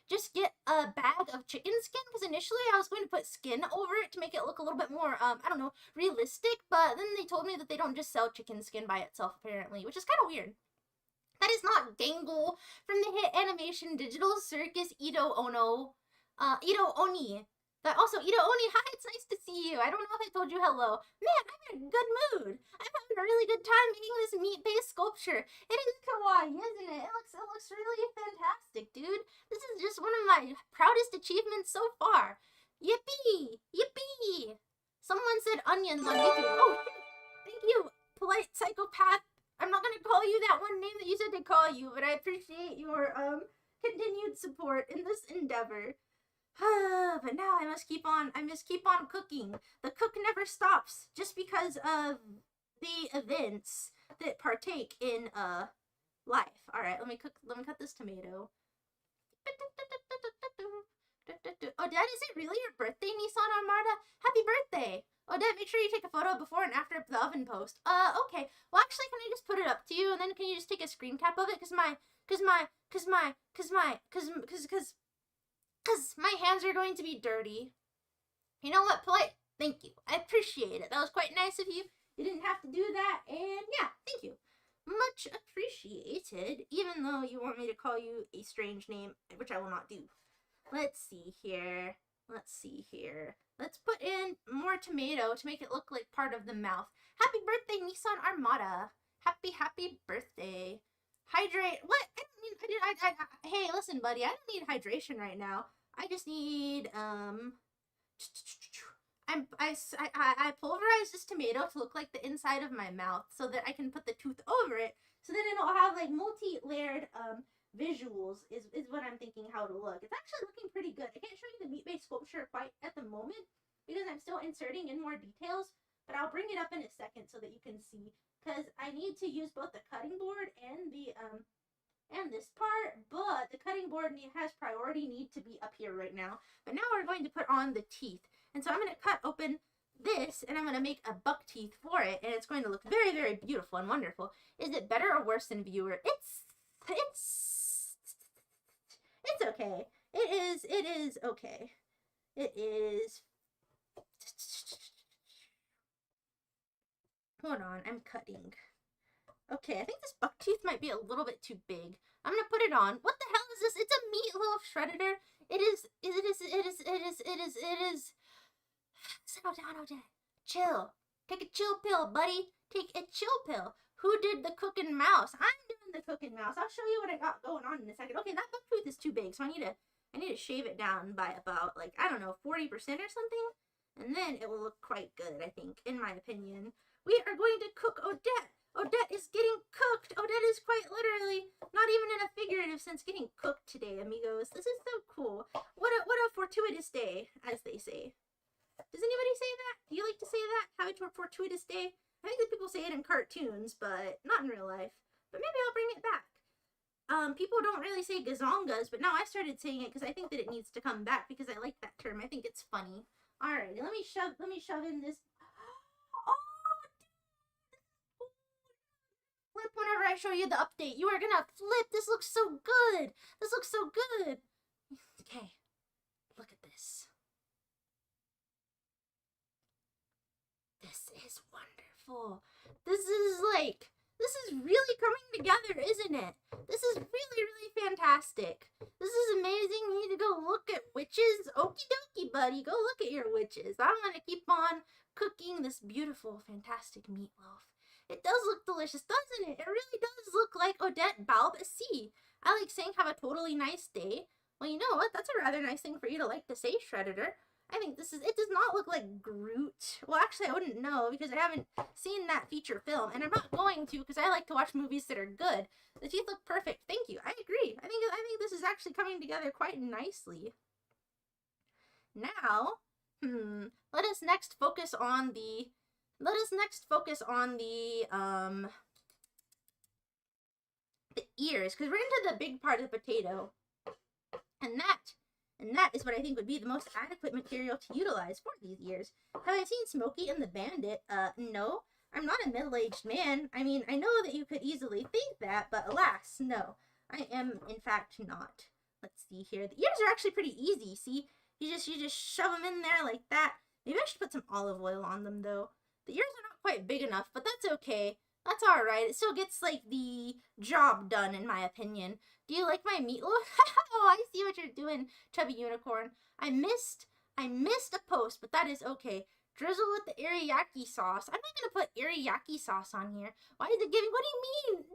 just get a bag of chicken skin, because initially I was going to put skin over it to make it look a little bit more, I don't know, realistic, but then they told me that they don't just sell chicken skin by itself, apparently, which is kind of weird. That is not Gangle from the hit animation Digital Circus Ito Ono. Ito Oni. That also, Ito Oni, hi, it's nice to see you. I don't know if I told you hello. Man, I'm in a good mood. I'm having a really good time making this meat-based sculpture. It is kawaii, isn't it? It looks really fantastic, dude. This is just one of my proudest achievements so far. Yippee! Yippee! Someone said onions on YouTube. Oh, thank you, polite psychopath. I'm not gonna call you that one name that you said to call you, but I appreciate your continued support in this endeavor. But now I must keep on cooking. The cook never stops just because of the events that partake in life. All right, let me cut this tomato. Odette, is it really your birthday, Nissan Armada? Happy birthday! Odette, make sure you take a photo before and after the oven post. Okay. Well, actually, can I just put it up to you, and then can you just take a screen cap of it? Cause my hands are going to be dirty. You know what, polite? Thank you. I appreciate it. That was quite nice of you. You didn't have to do that, and yeah, thank you. Much appreciated, even though you want me to call you a strange name, which I will not do. Let's see here. Let's put in more tomato to make it look like part of the mouth. Happy birthday, Nissan Armada. Happy birthday. Hydrate. What? I don't need, hey, listen, buddy. I don't need hydration right now. I just need, I pulverized this tomato to look like the inside of my mouth so that I can put the tooth over it. So then it'll have like multi-layered, visuals is what I'm thinking how to look. It's actually looking pretty good. I can't show you the meat-based sculpture quite at the moment because I'm still inserting in more details, but I'll bring it up in a second so that you can see, because I need to use both the cutting board and the and this part, but the cutting board has priority need to be up here right now. But now we're going to put on the teeth, and so I'm going to cut open this and I'm going to make a buck teeth for it, and it's going to look very, very beautiful and wonderful. Is it better or worse than viewer? It's okay. It is okay. It is. Hold on, I'm cutting. Okay, I think this buck tooth might be a little bit too big. I'm gonna put it on. What the hell is this? It's a meatloaf shredder. It is. Settle down, Odette. Chill. Take a chill pill, buddy. Take a chill pill. Who did the cooking mouse? I'm doing the cooking mouse. I'll show you what I got going on in a second. Okay, that buck tooth is too big, so I need to shave it down by about, like, I don't know, 40% or something, and then it will look quite good, I think, in my opinion. We are going to cook Odette. Odette is getting cooked. Odette is quite literally, not even in a figurative sense, getting cooked today, amigos. This is so cool. What a fortuitous day, as they say. Does anybody say that? Do you like to say that? Have a fortuitous day? I think that people say it in cartoons, but not in real life. But maybe I'll bring it back. People don't really say gazongas, but now I started saying it because I think that it needs to come back because I like that term. I think it's funny. Alrighty, let me shove in this. Flip whenever I show you the update. You are gonna flip. This looks so good. This looks so good. Okay, look at this. This is wonderful. This is really coming together, isn't it? This is really, really fantastic. This is amazing. You need to go look at witches. Okie dokie, buddy. Go look at your witches. I'm gonna keep on cooking this beautiful, fantastic meatloaf. It does look delicious, doesn't it? It really does look like Odette Balbasi. I like saying have a totally nice day. Well, you know what? That's a rather nice thing for you to like to say, Shredder. I think it does not look like Groot. Well, actually, I wouldn't know because I haven't seen that feature film, and I'm not going to because I like to watch movies that are good. The teeth look perfect. Thank you. I agree. I think this is actually coming together quite nicely. Now, let us next focus on the ears, because we're into the big part of the potato, and that And that is what I think would be the most adequate material to utilize for these ears. Have I seen Smokey and the Bandit? No. I'm not a middle-aged man. I mean, I know that you could easily think that, but alas, no. I am, in fact, not. Let's see here. The ears are actually pretty easy, see? You just shove them in there like that. Maybe I should put some olive oil on them, though. The ears are not quite big enough, but that's okay. That's alright. It still gets, like, the job done, in my opinion. Do you like my meatloaf? Oh, I see what you're doing, Chubby Unicorn. I missed a post, but that is okay. Drizzle with the iriyaki sauce. I'm not gonna put iriyaki sauce on here. Why is it giving? What do you mean?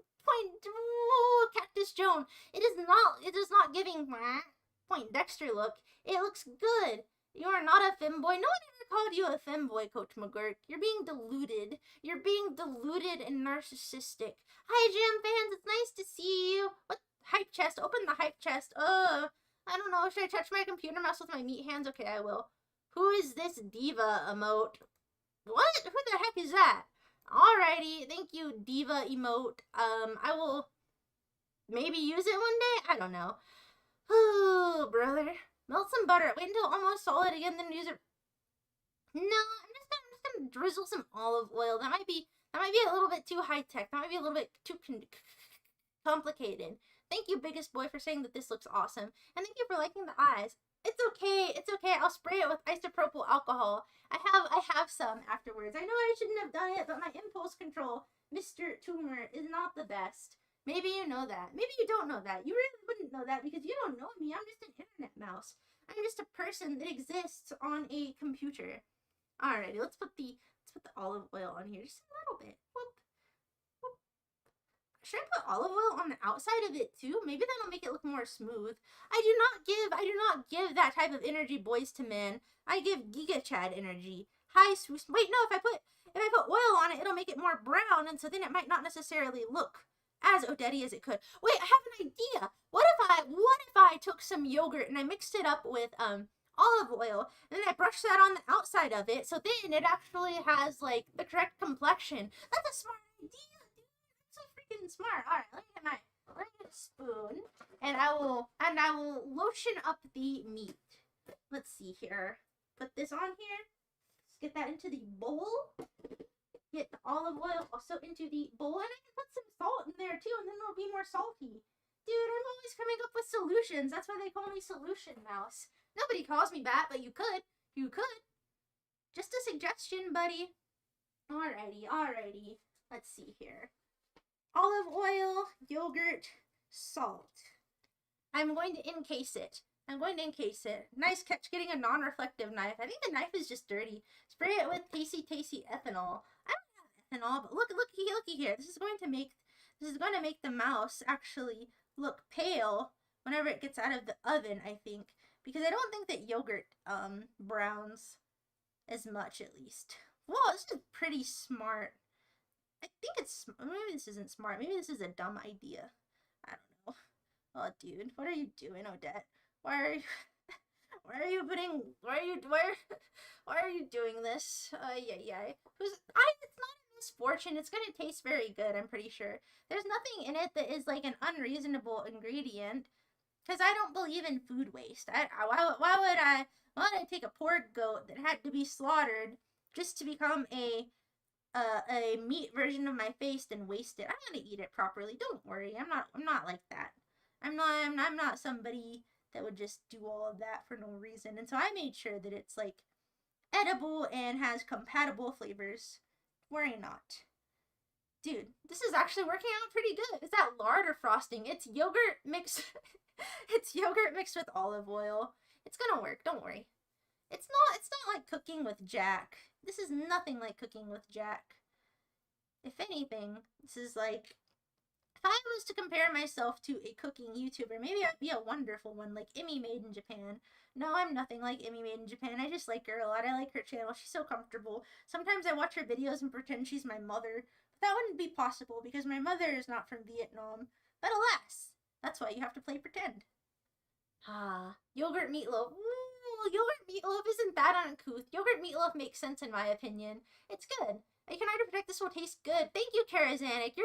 Cactus Joan. It is not giving Point Dexter look. It looks good. You are not a femboy. No one ever called you a femboy, Coach McGurk. You're being deluded. You're being deluded and narcissistic. Hi, Jam fans. It's nice to see you. What? Hype chest. Open the hype chest. I don't know. Should I touch my computer mouse with my meat hands? Okay, I will. Who is this diva emote? What? Who the heck is that? Alrighty. Thank you, diva emote. I will maybe use it one day? I don't know. Oh, brother. Melt some butter. Wait until almost solid again, then use it. No, I'm just gonna drizzle some olive oil. That might be a little bit too high tech. That might be a little bit too complicated. Thank you, biggest boy, for saying that this looks awesome, and thank you for liking the eyes. It's okay. It's okay. I'll spray it with isopropyl alcohol. I have some afterwards. I know I shouldn't have done it, but my impulse control, Mr. Tumor, is not the best. Maybe you know that. Maybe you don't know that. You really wouldn't know that because you don't know me. I'm just an internet mouse. I'm just a person that exists on a computer. Alrighty, let's put the olive oil on here just a little bit. Whoop, whoop. Should I put olive oil on the outside of it too? Maybe that'll make it look more smooth. I do not give that type of energy, boys to men. I give Giga Chad energy. Hi, Swoosh. Wait, no. If I put oil on it, it'll make it more brown, and so then it might not necessarily look as Odette as it could. Wait, I have an idea. What if I took some yogurt and I mixed it up with olive oil, and then I brushed that on the outside of it, so then it actually has like the correct complexion. That's a smart idea, dude. That's so freaking smart. All right, let me get a spoon, and I will lotion up the meat. Let's see here. Put this on here. Let's get that into the bowl. Get the olive oil also into the bowl, and I can put some salt in there too, and then it'll be more salty. Dude, I'm always coming up with solutions. That's why they call me Solution Mouse. Nobody calls me that, but you could. You could. Just a suggestion, buddy. Alrighty. Let's see here. Olive oil, yogurt, salt. I'm going to encase it. Nice catch getting a non-reflective knife. I think the knife is just dirty. Spray it with tasty ethanol. I don't have ethanol, but looky here. This is going to make the mouse actually look pale whenever it gets out of the oven, I think. Because I don't think that yogurt browns as much, at least. Whoa, this is pretty smart. I think it's... Maybe this isn't smart. Maybe this is a dumb idea. I don't know. Oh, dude. What are you doing, Odette? Why are you doing this? Yeah. It's not a misfortune. It's gonna taste very good, I'm pretty sure. There's nothing in it that is like an unreasonable ingredient. Because I don't believe in food waste. Why would I take a poor goat that had to be slaughtered just to become a meat version of my face and waste it? I'm gonna eat it properly. Don't worry. I'm not like that. I'm not somebody that would just do all of that for no reason. And so I made sure that it's like edible and has compatible flavors. Worry not. Dude, this is actually working out pretty good. Is that lard or frosting? It's yogurt mixed. It's yogurt mixed with olive oil. It's gonna work. Don't worry. It's not like cooking with Jack. This is nothing like cooking with Jack. If anything, this is like, if I was to compare myself to a cooking YouTuber, maybe I'd be a wonderful one, like Emmy Made in Japan. No, I'm nothing like Emmy Made in Japan. I just like her a lot. I like her channel. She's so comfortable. Sometimes I watch her videos and pretend she's my mother. But that wouldn't be possible because my mother is not from Vietnam. But alas, that's why you have to play pretend. Yogurt meatloaf. Ooh, yogurt meatloaf isn't that uncouth. Yogurt meatloaf makes sense in my opinion. It's good. I can already predict this will taste good. Thank you, Karazanic.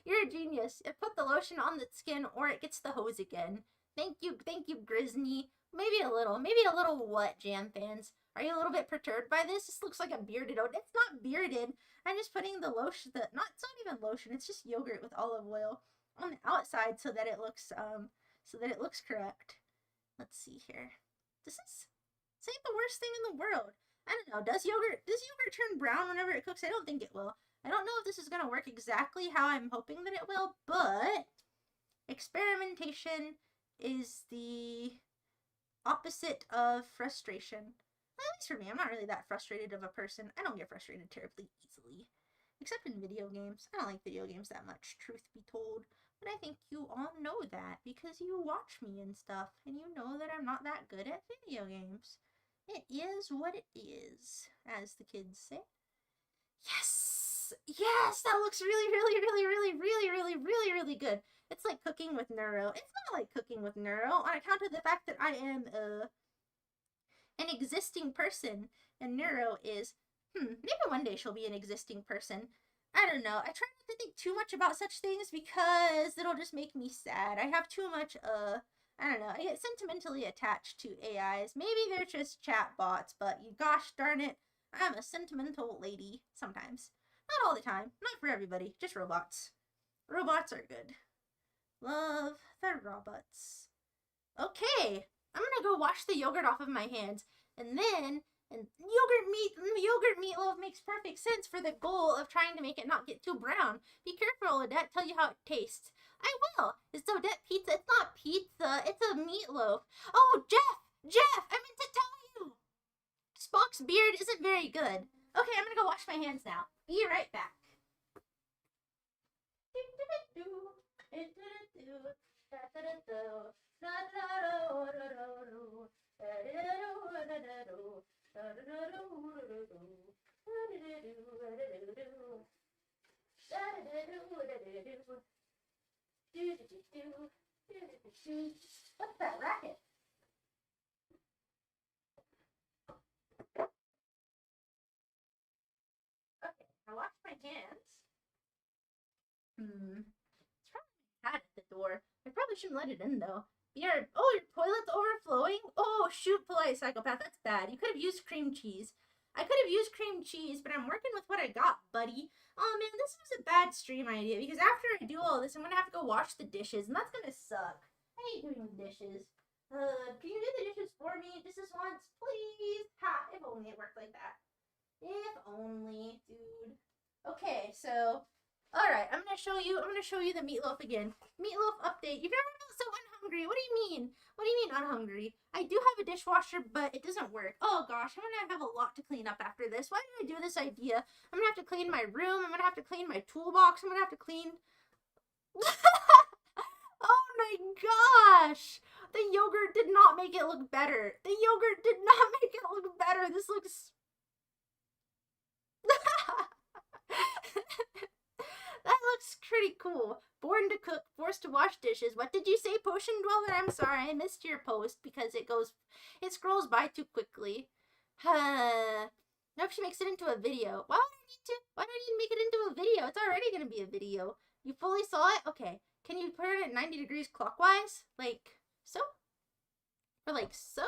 You're a genius. Put the lotion on the skin or it gets the hose again. Thank you, Grisney. Maybe a little what, Jam fans? Are you a little bit perturbed by this? This looks like a bearded oat. It's not bearded. I'm just putting the lotion, it's not even lotion, it's just yogurt with olive oil on the outside so that it looks correct. Let's see here. This ain't the worst thing in the world. I don't know. Does yogurt turn brown whenever it cooks? I don't think it will. I don't know if this is gonna work exactly how I'm hoping that it will, but experimentation is the opposite of frustration. At least for me, I'm not really that frustrated of a person. I don't get frustrated terribly easily. Except in video games. I don't like video games that much, truth be told. But I think you all know that because you watch me and stuff, and you know that I'm not that good at video games. It is what it is, as the kids say. Yes! Yes! That looks really, really, really, really, really, really, really, really good. It's like cooking with Neuro. It's not like cooking with Neuro on account of the fact that I am an existing person, and Neuro is, maybe one day she'll be an existing person. I don't know. I try not to think too much about such things because it'll just make me sad. I have too much, I don't know. I get sentimentally attached to AIs. Maybe they're just chat bots, but you gosh darn it, I'm a sentimental lady sometimes. Not all the time. Not for everybody. Just robots. Robots are good. Love the robots. Okay, I'm gonna go wash the yogurt off of my hands, and then yogurt meatloaf makes perfect sense for the goal of trying to make it not get too brown. Be careful, Odette. Tell you how it tastes. I will. It's Odette pizza. It's not pizza. It's a meatloaf. Oh, Jeff, I meant to tell you. Spock's beard isn't very good. Okay, I'm gonna go wash my hands now. Be right back. What's that racket? Okay, I washed my hands. It's probably my cat at the door. I probably shouldn't let it in though. Your toilet's overflowing? Oh, shoot, polite psychopath. That's bad. You could have used cream cheese. I could have used cream cheese, but I'm working with what I got, buddy. Oh, man, this was a bad stream idea, because after I do all this, I'm going to have to go wash the dishes, and that's going to suck. I hate doing the dishes. Can you do the dishes for me just this once, please? Ha, if only it worked like that. If only, dude. Okay, so... Alright, I'm gonna show you the meatloaf again. Meatloaf update. You've never felt so unhungry. What do you mean? What do you mean unhungry? I do have a dishwasher, but it doesn't work. Oh gosh, I'm gonna have a lot to clean up after this. Why did I do this idea? I'm gonna have to clean my room. I'm gonna have to clean my toolbox. I'm gonna have to clean... Oh my gosh! The yogurt did not make it look better. The yogurt did not make it look better. This looks... That looks pretty cool. Born to cook, forced to wash dishes. What did you say, Potion Dweller? I'm sorry, I missed your post because it scrolls by too quickly. I hope she makes it into a video. Why do I need to make it into a video? It's already gonna be a video. You fully saw it? Okay. Can you put it at 90 degrees clockwise? Like so? Or like so?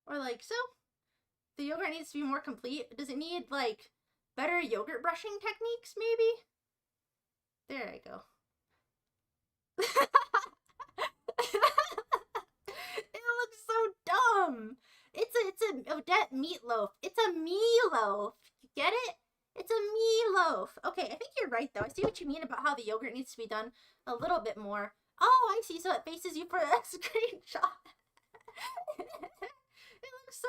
Or like so? The yogurt needs to be more complete. Does it need, like, better yogurt brushing techniques, maybe? There I go. It looks so dumb. It's an Odette meatloaf. It's a meatloaf. You get it? It's a meatloaf. Okay, I think you're right, though. I see what you mean about how the yogurt needs to be done a little bit more. Oh, I see. So it faces you for that screenshot. It looks so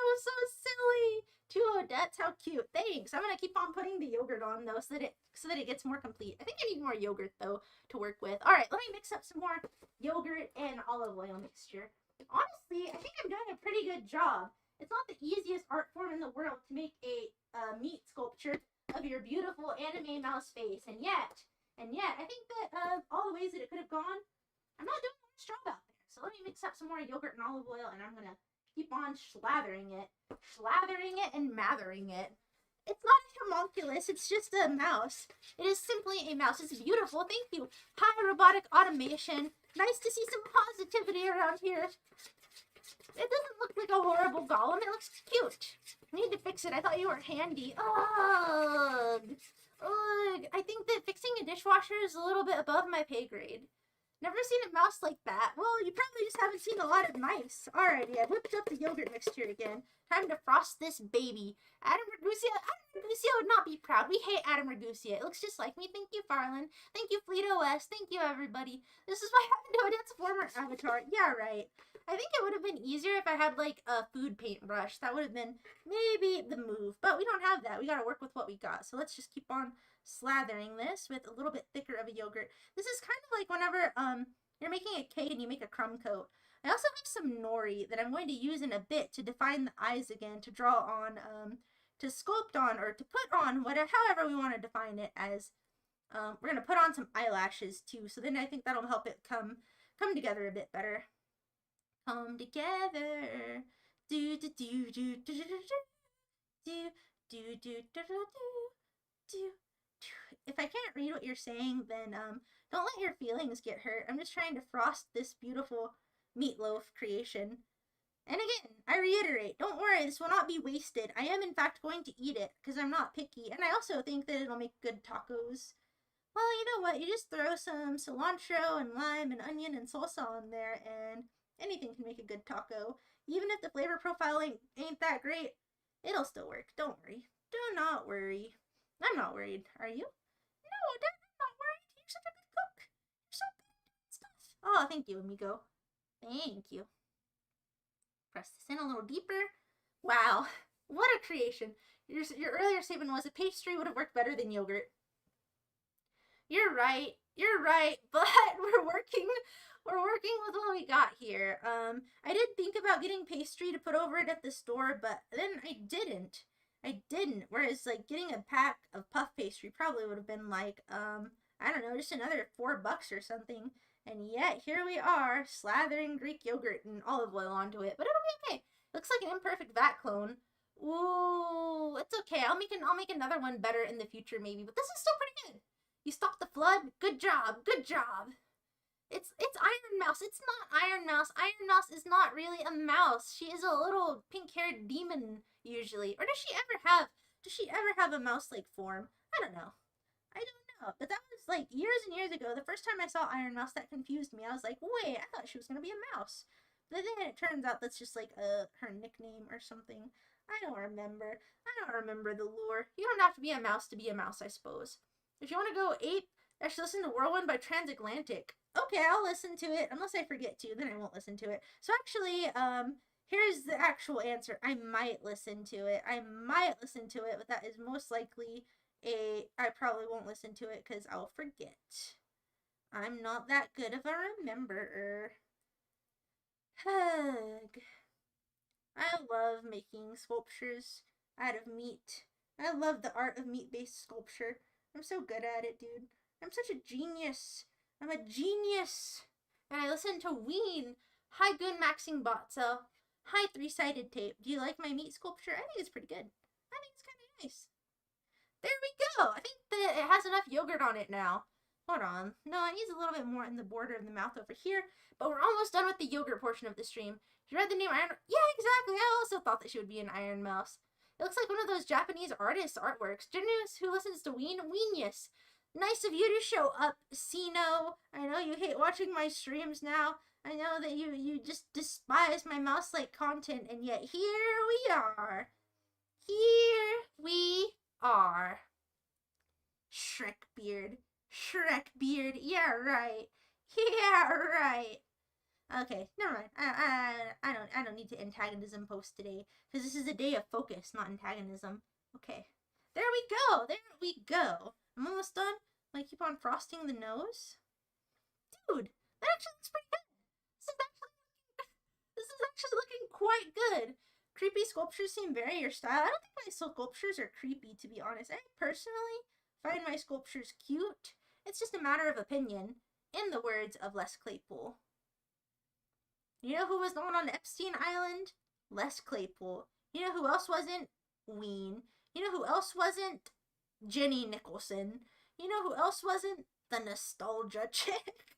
silly. Two Odettes, how cute. Thanks. I'm gonna keep on putting the yogurt on though, so that it gets more complete. I think I need more yogurt though to work with. All right, let me mix up some more yogurt and olive oil mixture. Honestly, I think I'm doing a pretty good job. It's not the easiest art form in the world to make a meat sculpture of your beautiful anime mouse face, and yet, I think that all the ways that it could have gone, I'm not doing much job out there. So let me mix up some more yogurt and olive oil, and I'm gonna keep on slathering it and mathering it It's not a homunculus, it's just a mouse. It is simply a mouse. It's beautiful, thank you. Hi, robotic automation. Nice to see some positivity around here. It doesn't look like a horrible golem, it looks cute. I need to fix it, I thought you were handy. Ugh. Ugh. I think that fixing a dishwasher is a little bit above my pay grade. Never seen a mouse like that. Well, you probably just haven't seen a lot of mice. Alrighty, I whipped up the yogurt mixture again. Time to frost this baby. Adam Ragusia would not be proud. We hate Adam Ragusia. It looks just like me. Thank you, Farland. Thank you, Fleet OS. Thank you, everybody. This is what happened to Odette's former avatar. Yeah, right. I think it would have been easier if I had, like, a food paintbrush. That would have been maybe the move. But we don't have that. We gotta work with what we got. So let's just keep on slathering this with a little bit thicker of a yogurt. This is kind of like whenever you're making a cake and you make a crumb coat. I also have some nori that I'm going to use in a bit to define the eyes again, to draw on, to sculpt on, or to put on, whatever, however we want to define it as. We're going to put on some eyelashes too, so then I think that'll help it come together a bit better. Come together. Do do do do do do do do do do do. If I can't read what you're saying, then don't let your feelings get hurt. I'm just trying to frost this beautiful meatloaf creation. And again, I reiterate, don't worry, this will not be wasted. I am in fact going to eat it because I'm not picky, and I also think that it'll make good tacos. Well, you know what? You just throw some cilantro and lime and onion and salsa on there, and anything can make a good taco. Even if the flavor profile ain't that great, it'll still work. Don't worry. Do not worry. I'm not worried. Are you? No, Dad, I'm not worried. You're such a good cook. You're so good at doing stuff. Oh, thank you, amigo. Thank you. Press this in a little deeper. Wow, what a creation. Your earlier statement was a pastry would have worked better than yogurt. You're right, but we're working with what we got here. I did think about getting pastry to put over it at the store, but then I didn't. Whereas, like, getting a pack of puff pastry probably would have been like, I don't know, just another $4 or something. And yet, here we are, slathering Greek yogurt and olive oil onto it. But it'll be okay. Looks like an imperfect vat clone. Ooh, it's okay. I'll make another one better in the future, maybe. But this is still pretty good. You stopped the flood. Good job. Good job. It's Iron Mouse. It's not Iron Mouse. Iron Mouse is not really a mouse. She is a little pink-haired demon, usually. Or does she ever have a mouse-like form? I don't know. But that was like years and years ago. The first time I saw Iron Mouse, that confused me. I was like, wait, I thought she was gonna be a mouse. But then it turns out that's just like her nickname or something. I don't remember the lore. You don't have to be a mouse to be a mouse, I suppose. If you want to go ape, I should listen to Whirlwind by Transatlantic. Okay, I'll listen to it. Unless I forget to, then I won't listen to it. So actually, here's the actual answer. I might listen to it, but that is most likely I probably won't listen to it because I'll forget. I'm not that good of a rememberer. Hug. I love making sculptures out of meat. I love the art of meat-based sculpture. I'm so good at it, dude. I'm such a genius. I'm a genius. And I listen to Ween. Hi, Gun Maxing Botso. Hi, Three-Sided Tape. Do you like my meat sculpture? I think it's pretty good. I think it's kind of nice. There we go. I think that it has enough yogurt on it now. Hold on. No, it needs a little bit more in the border of the mouth over here. But we're almost done with the yogurt portion of the stream. You read the name Iron... Yeah, exactly. I also thought that she would be an Iron Mouse. It looks like one of those Japanese artists' artworks. Genius who listens to Ween. Weenius. Nice of you to show up, Sino. I know you hate watching my streams now. I know that you just despise my mouse-like content, and yet here we are. Here we are. Shrek beard. Yeah, right. Okay, never mind. I don't need to antagonism post today because this is a day of focus, not antagonism. Okay. There we go. I'm almost done. I keep on frosting the nose. Dude, that actually looks pretty good. This is actually looking quite good. Creepy sculptures seem very your style. I don't think my sculptures are creepy, to be honest. I personally find my sculptures cute. It's just a matter of opinion, in the words of Les Claypool. You know who was not on Epstein Island? Les Claypool. You know who else wasn't? Ween. You know who else wasn't? Jenny Nicholson. You know who else wasn't? The nostalgia chick.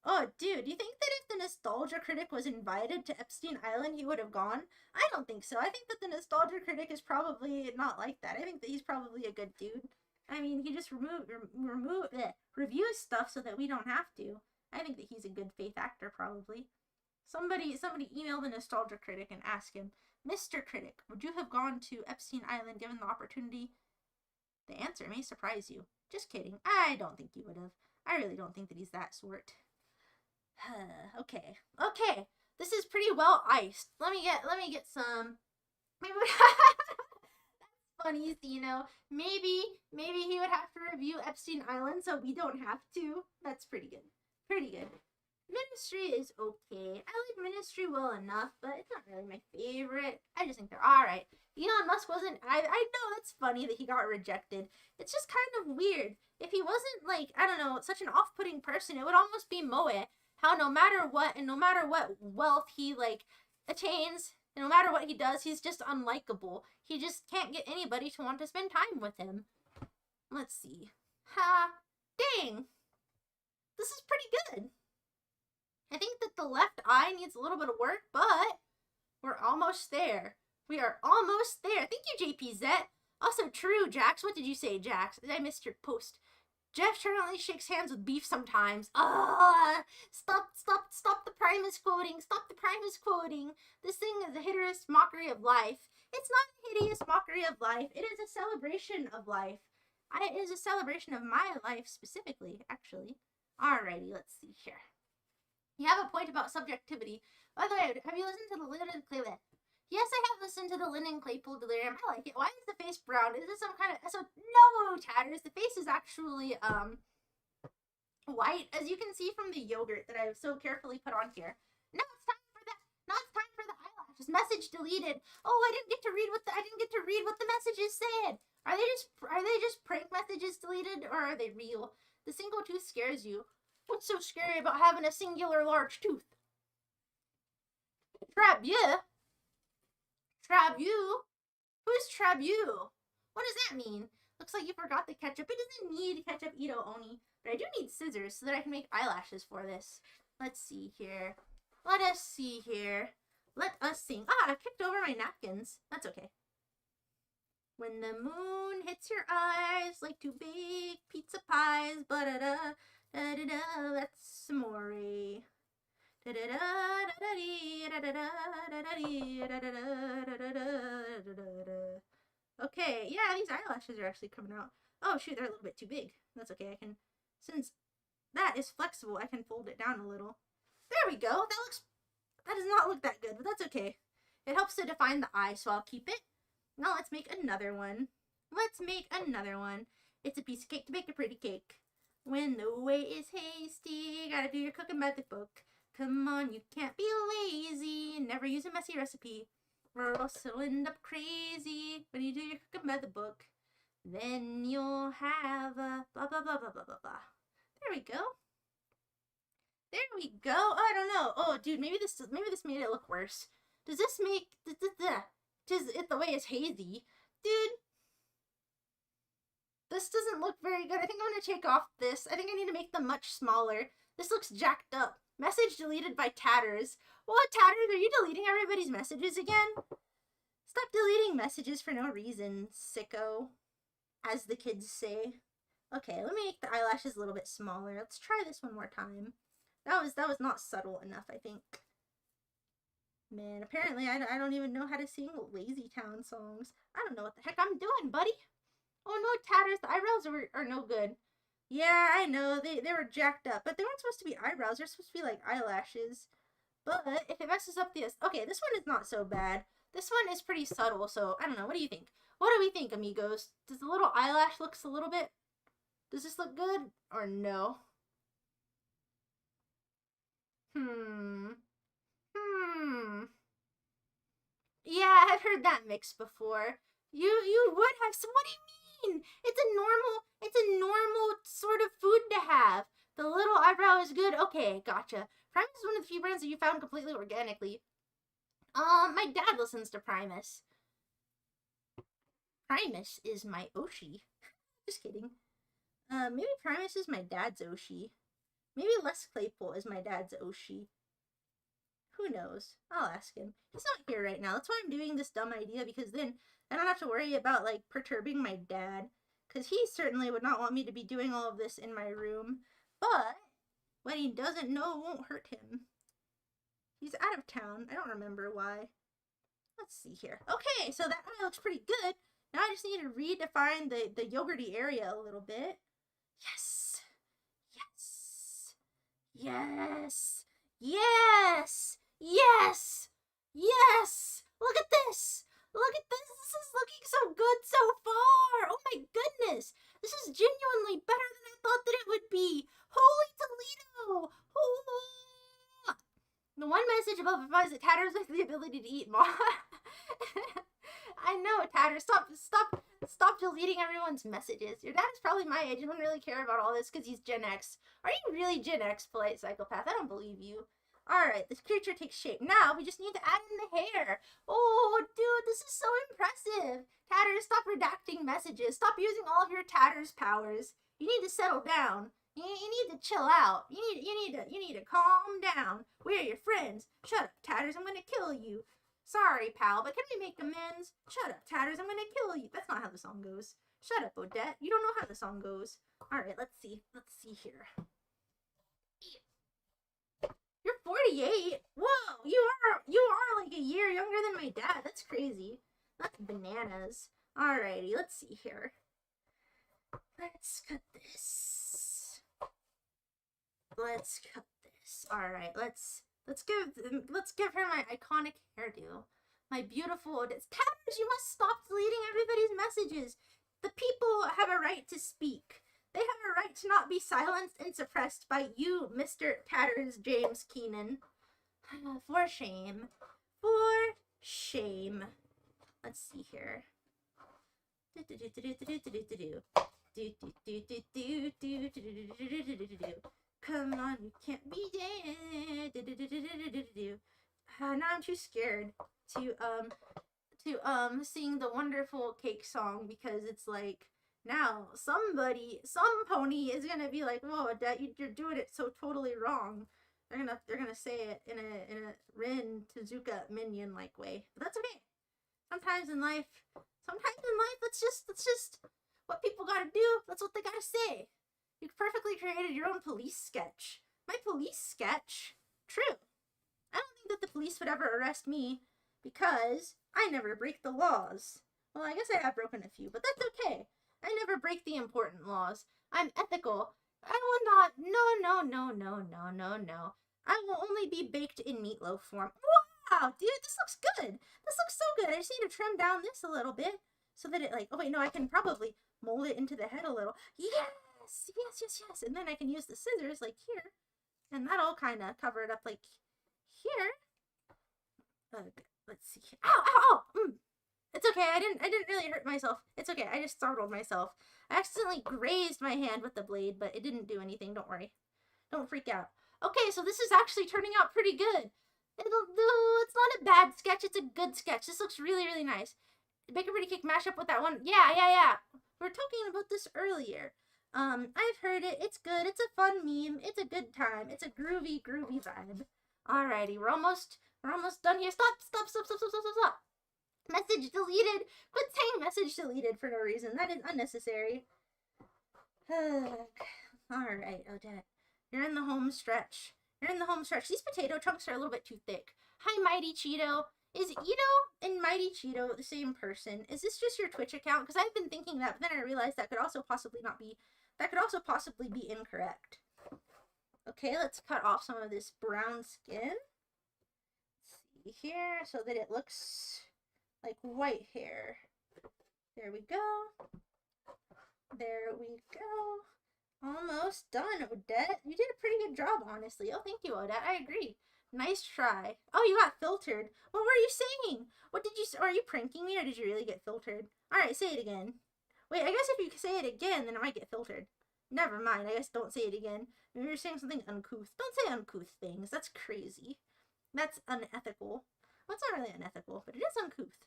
Oh, dude, you think that if the nostalgia critic was invited to Epstein Island, he would have gone? I don't think so. I think that the nostalgia critic is probably not like that. I think that he's probably a good dude. I mean, he just reviews stuff so that we don't have to. I think that he's a good faith actor, probably. Somebody email the nostalgia critic and ask him, Mr. Critic, would you have gone to Epstein Island given the opportunity? The answer may surprise you. Just kidding. I don't think he would have. I really don't think that he's that sort. Okay. This is pretty well iced. Let me get some. Maybe that's funny, you know. Maybe he would have to review Epstein Island so we don't have to. That's pretty good. Ministry is okay. I like Ministry well enough, but it's not really my favorite. I just think they're alright. Elon Musk wasn't. I know that's funny that he got rejected. It's just kind of weird. If he wasn't, like, I don't know, such an off-putting person, it would almost be Moe. How no matter what, and no matter what wealth he, like, attains, and no matter what he does, he's just unlikable. He just can't get anybody to want to spend time with him. Let's see. Dang. This is pretty good. I think that the left eye needs a little bit of work, but we're almost there. We are almost there. Thank you, JPZ. Also true, Jax. What did you say, Jax? I missed your post. Jeff currently shakes hands with beef sometimes. Stop the Primus quoting. Stop the Primus quoting. This thing is a hideous mockery of life. It's not a hideous mockery of life. It is a celebration of life. It is a celebration of my life specifically, actually. Alrighty, let's see here. You have a point about subjectivity. By the way, have you listened to the Lyndon Claypool? Yes, I have listened to the Lyndon Claypool Delirium. I like it. Why is the face brown? Is this some kind of... So, no, Tatters. The face is actually, white, as you can see from the yogurt that I've so carefully put on here. Now it's time for that. Now it's time for the eyelashes. Message deleted. Oh, I didn't get to read what the messages said. Are they just prank messages deleted, or are they real? The single tooth scares you. What's so scary about having a singular large tooth? Trabu? Who's Trabu? What does that mean? Looks like you forgot the ketchup. It doesn't need ketchup, Ito Oni. But I do need scissors so that I can make eyelashes for this. Let's see here. Let us sing. I kicked over my napkins. That's okay. When the moon hits your eyes like two big pizza pies. Ba-da-da, da-da-da, that's amore. Okay, yeah, these eyelashes are actually coming out. Oh shoot, they're a little bit too big. That's okay, since that is flexible, I can fold it down a little. There we go. That does not look that good, but that's okay. It helps to define the eye, so I'll keep it. Now let's make another one. It's a piece of cake to bake a pretty cake. When the way is hasty, gotta do your cooking by the book. Come on, you can't be lazy. Never use a messy recipe, or else you'll end up crazy when you do your cooking by the book. Then you'll have a blah blah blah blah blah blah blah. There we go. Oh, I don't know. Oh, dude, maybe this made it look worse. Does this make the way it's hazy, dude? This doesn't look very good. I think I'm gonna take off this. I think I need to make them much smaller. This looks jacked up. Message deleted by Tatters. What, Tatters? Are you deleting everybody's messages again? Stop deleting messages for no reason, sicko. As the kids say. Okay, let me make the eyelashes a little bit smaller. Let's try this one more time. That was not subtle enough, I think. Man, apparently I don't even know how to sing Lazy Town songs. I don't know what the heck I'm doing, buddy. Oh no, Tatters, the eyebrows are no good. Yeah, I know, they were jacked up, but they weren't supposed to be eyebrows, they're supposed to be like eyelashes. But if it messes up this, okay, this one is not so bad. This one is pretty subtle, so I don't know, what do you think? What do we think, amigos? Does the little eyelash looks a little bit, does this look good or no? Yeah, I've heard that mix before. You would have some. What do you mean? It's a normal sort of food to have. The little eyebrow is good. Okay, gotcha. Primus is one of the few brands that you found completely organically. My dad listens to Primus. Primus is my Oshi. Just kidding. Maybe Primus is my dad's Oshi. Maybe Les Claypool is my dad's Oshi. Who knows? I'll ask him. He's not here right now. That's why I'm doing this dumb idea, because then I don't have to worry about, like, perturbing my dad. Because he certainly would not want me to be doing all of this in my room. But what he doesn't know won't hurt him. He's out of town. I don't remember why. Let's see here. Okay, so that looks pretty good. Now I just need to redefine the yogurty area a little bit. Yes. Yes. Yes. Yes. Yes. Yes. Look at this. Look at this. This is looking so good so far. Oh my goodness. This is genuinely better than I thought that it would be. Holy Toledo. Oh. The one message above advises that Tatters has the ability to eat more. I know, Tatters. Stop deleting everyone's messages. Your dad is probably my age and wouldn't really care about all this because he's Gen X. Are you really Gen X, polite psychopath? I don't believe you. Alright, this creature takes shape. Now, we just need to add in the hair. Oh, dude, this is so impressive. Tatters, stop redacting messages. Stop using all of your Tatters powers. You need to settle down. You need to chill out. You need to calm down. We're your friends. Shut up, Tatters. I'm gonna kill you. Sorry, pal, but can we make amends? Shut up, Tatters. I'm gonna kill you. That's not how the song goes. Shut up, Odette. You don't know how the song goes. Alright, let's see. Let's see here. You're 48? Whoa, you are like a year younger than my dad. That's crazy. That's bananas. Alrighty, let's see here. Let's cut this. Let's cut this. Alright, let's give her my iconic hairdo. My beautiful Odette. Tatters, you must stop deleting everybody's messages. The people have a right to speak. They have a right to not be silenced and suppressed by you, Mr. Tatters James Keenan. For shame. For shame. Let's see here. Come on, you can't be dead. Now I'm too scared to sing the wonderful cake song, because it's like, now some pony is gonna be like, whoa, Odette, you're doing it so totally wrong. They're gonna say it in a Rin Tezuka minion like way, but that's okay. Sometimes in life, that's just what people gotta do. That's what they gotta say. You perfectly created your own police sketch. My police sketch? True. I don't think that the police would ever arrest me because I never break the laws. Well, I guess I have broken a few, but that's okay. I never break the important laws. I'm ethical. I will not. No. I will only be baked in meatloaf form. Wow, dude, this looks good. This looks so good. I just need to trim down this a little bit so that it, like, oh wait, no, I can probably mold it into the head a little. Yes. And then I can use the scissors like here, and that'll kind of cover it up like here. Let's see. Ow. It's okay. I didn't really hurt myself. It's okay. I just startled myself. I accidentally grazed my hand with the blade, but it didn't do anything. Don't worry. Don't freak out. Okay, so this is actually turning out pretty good. It's not a bad sketch. It's a good sketch. This looks really, really nice. Bake a Pretty Cake mashup with that one. Yeah. We were talking about this earlier. I've heard it. It's good. It's a fun meme. It's a good time. It's a groovy vibe. Alrighty, we're almost done here. Stop. Message deleted. Quit saying message deleted for no reason. That is unnecessary. Alright, Odette. You're in the home stretch. These potato chunks are a little bit too thick. Hi, Mighty Cheeto. Is Ito and Mighty Cheeto the same person? Is this just your Twitch account? Because I've been thinking that, but then I realized that could also possibly be incorrect. Okay, let's cut off some of this brown skin. Let's see here, so that it looks like white hair. There we go. Almost done, Odette. You did a pretty good job, honestly. Oh, thank you, Odette. I agree. Nice try. Oh, you got filtered. What were you saying? What did you say? Are you pranking me, or did you really get filtered? Alright, say it again. Wait, I guess if you say it again, then it might get filtered. Never mind. I guess don't say it again. Maybe you're saying something uncouth. Don't say uncouth things. That's crazy. That's unethical. Well, it's not really unethical, but it is uncouth.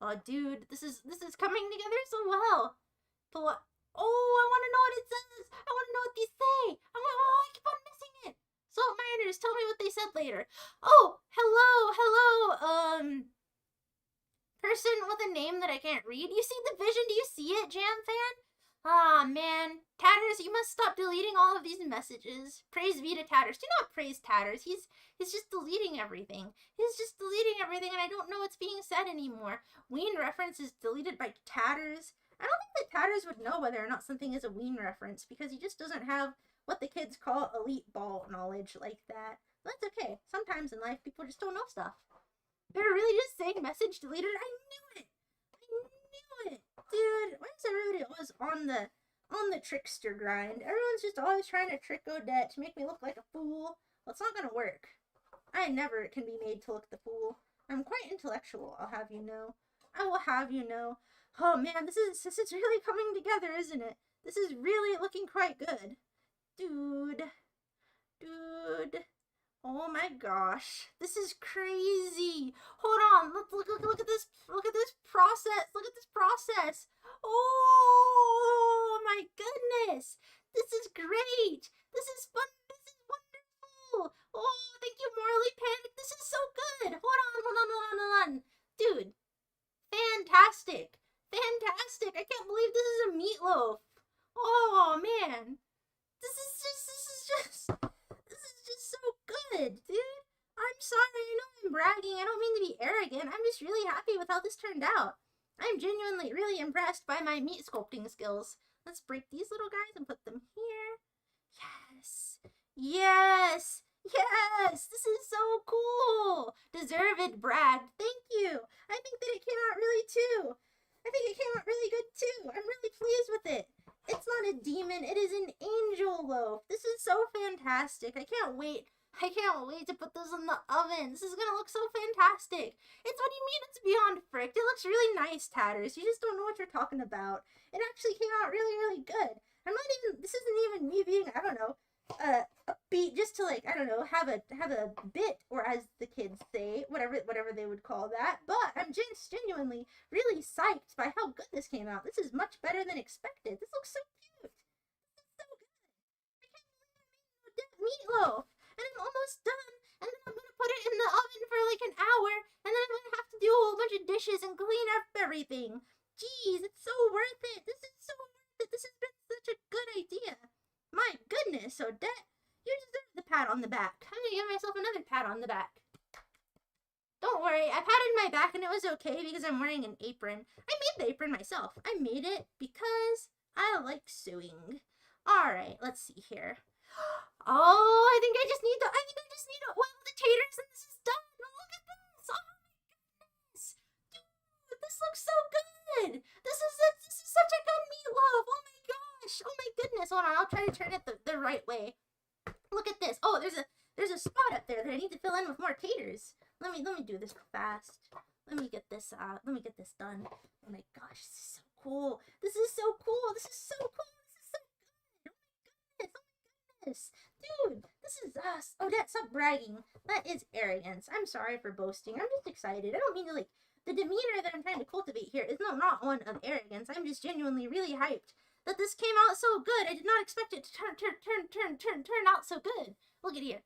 Oh, dude, this is coming together so well. But what? Oh, I want to know what it says. I want to know what these say. Oh, I keep on missing it. Salt miners, tell me what they said later. Oh, hello, person with a name that I can't read. You see the vision? Do you see it, Jam Fan? Ah, man. Tatters, you must stop deleting all of these messages. Praise be to Tatters. Do not praise Tatters. He's just deleting everything. He's just deleting everything, and I don't know what's being said anymore. Ween reference is deleted by Tatters. I don't think that Tatters would know whether or not something is a Ween reference, because he just doesn't have what the kids call elite ball knowledge like that. But that's okay. Sometimes in life, people just don't know stuff. They're really just saying message deleted. I knew it. Dude, why is everybody always on the trickster grind? Everyone's just always trying to trick Odette to make me look like a fool. Well, it's not gonna work. I never can be made to look the fool. I'm quite intellectual, I'll have you know. I will have you know. Oh man, this is really coming together, isn't it? This is really looking quite good. Dude. Oh my gosh, this is crazy. Hold on, look at this process. Look at this process. Oh my goodness, this is great. This is fun. This is wonderful. Oh, thank you, Morally Panic. This is so good. Hold on. Dude, fantastic. I can't believe this is a meatloaf. Oh man, this is just so good, dude. I'm sorry, I know I'm bragging. I don't mean to be arrogant. I'm just really happy with how this turned out. I'm genuinely really impressed by my meat sculpting skills. Let's break these little guys and put them here. Yes! This is so cool! Deserved, Brad. Thank you. I think that it came out really good too. I'm really pleased with it. It's not a demon, it is an angel loaf. This is so fantastic. I can't wait to put this in the oven. This is gonna look so fantastic. It's what do you mean it's beyond fricked? It looks really nice, Tatters. You just don't know what you're talking about. It actually came out really good. This isn't even me being, I don't know, a beat just to like, I don't know, have a bit, or as the kids say, whatever they would call that. But I'm just genuinely really psyched by how good this came out. This is much better than expected. This looks so cute. This is so good. I can't believe I made meatloaf. And I'm almost done. And then I'm gonna put it in the oven for like an hour. And then I'm gonna have to do a whole bunch of dishes and clean up everything. Jeez, it's so worth it. This is so worth it. This has been such a good idea. My goodness, Odette, you deserve the pat on the back. I'm gonna give myself another pat on the back. Don't worry, I patted my back and it was okay because I'm wearing an apron. I made the apron myself. I made it because I like sewing. Alright, let's see here. Oh, I think I just need to oil the taters and this is done. Look at this. Oh my goodness. Dude, this looks so good. This is such a good meatloaf. Oh my gosh. Oh my goodness. Hold on, I'll try to turn it the right way. Look at this. Oh, there's a spot up there that I need to fill in with more taters. Let me do this fast. Let me get this done. Oh my gosh, this is so cool. This is so cool. This is so good. Oh my goodness. Dude, this is us. Odette, stop bragging. That is arrogance. I'm sorry for boasting. I'm just excited. I don't mean to like the demeanor that I'm trying to cultivate here is not one of arrogance. I'm just genuinely really hyped that this came out so good. I did not expect it to turn out so good. Look at here.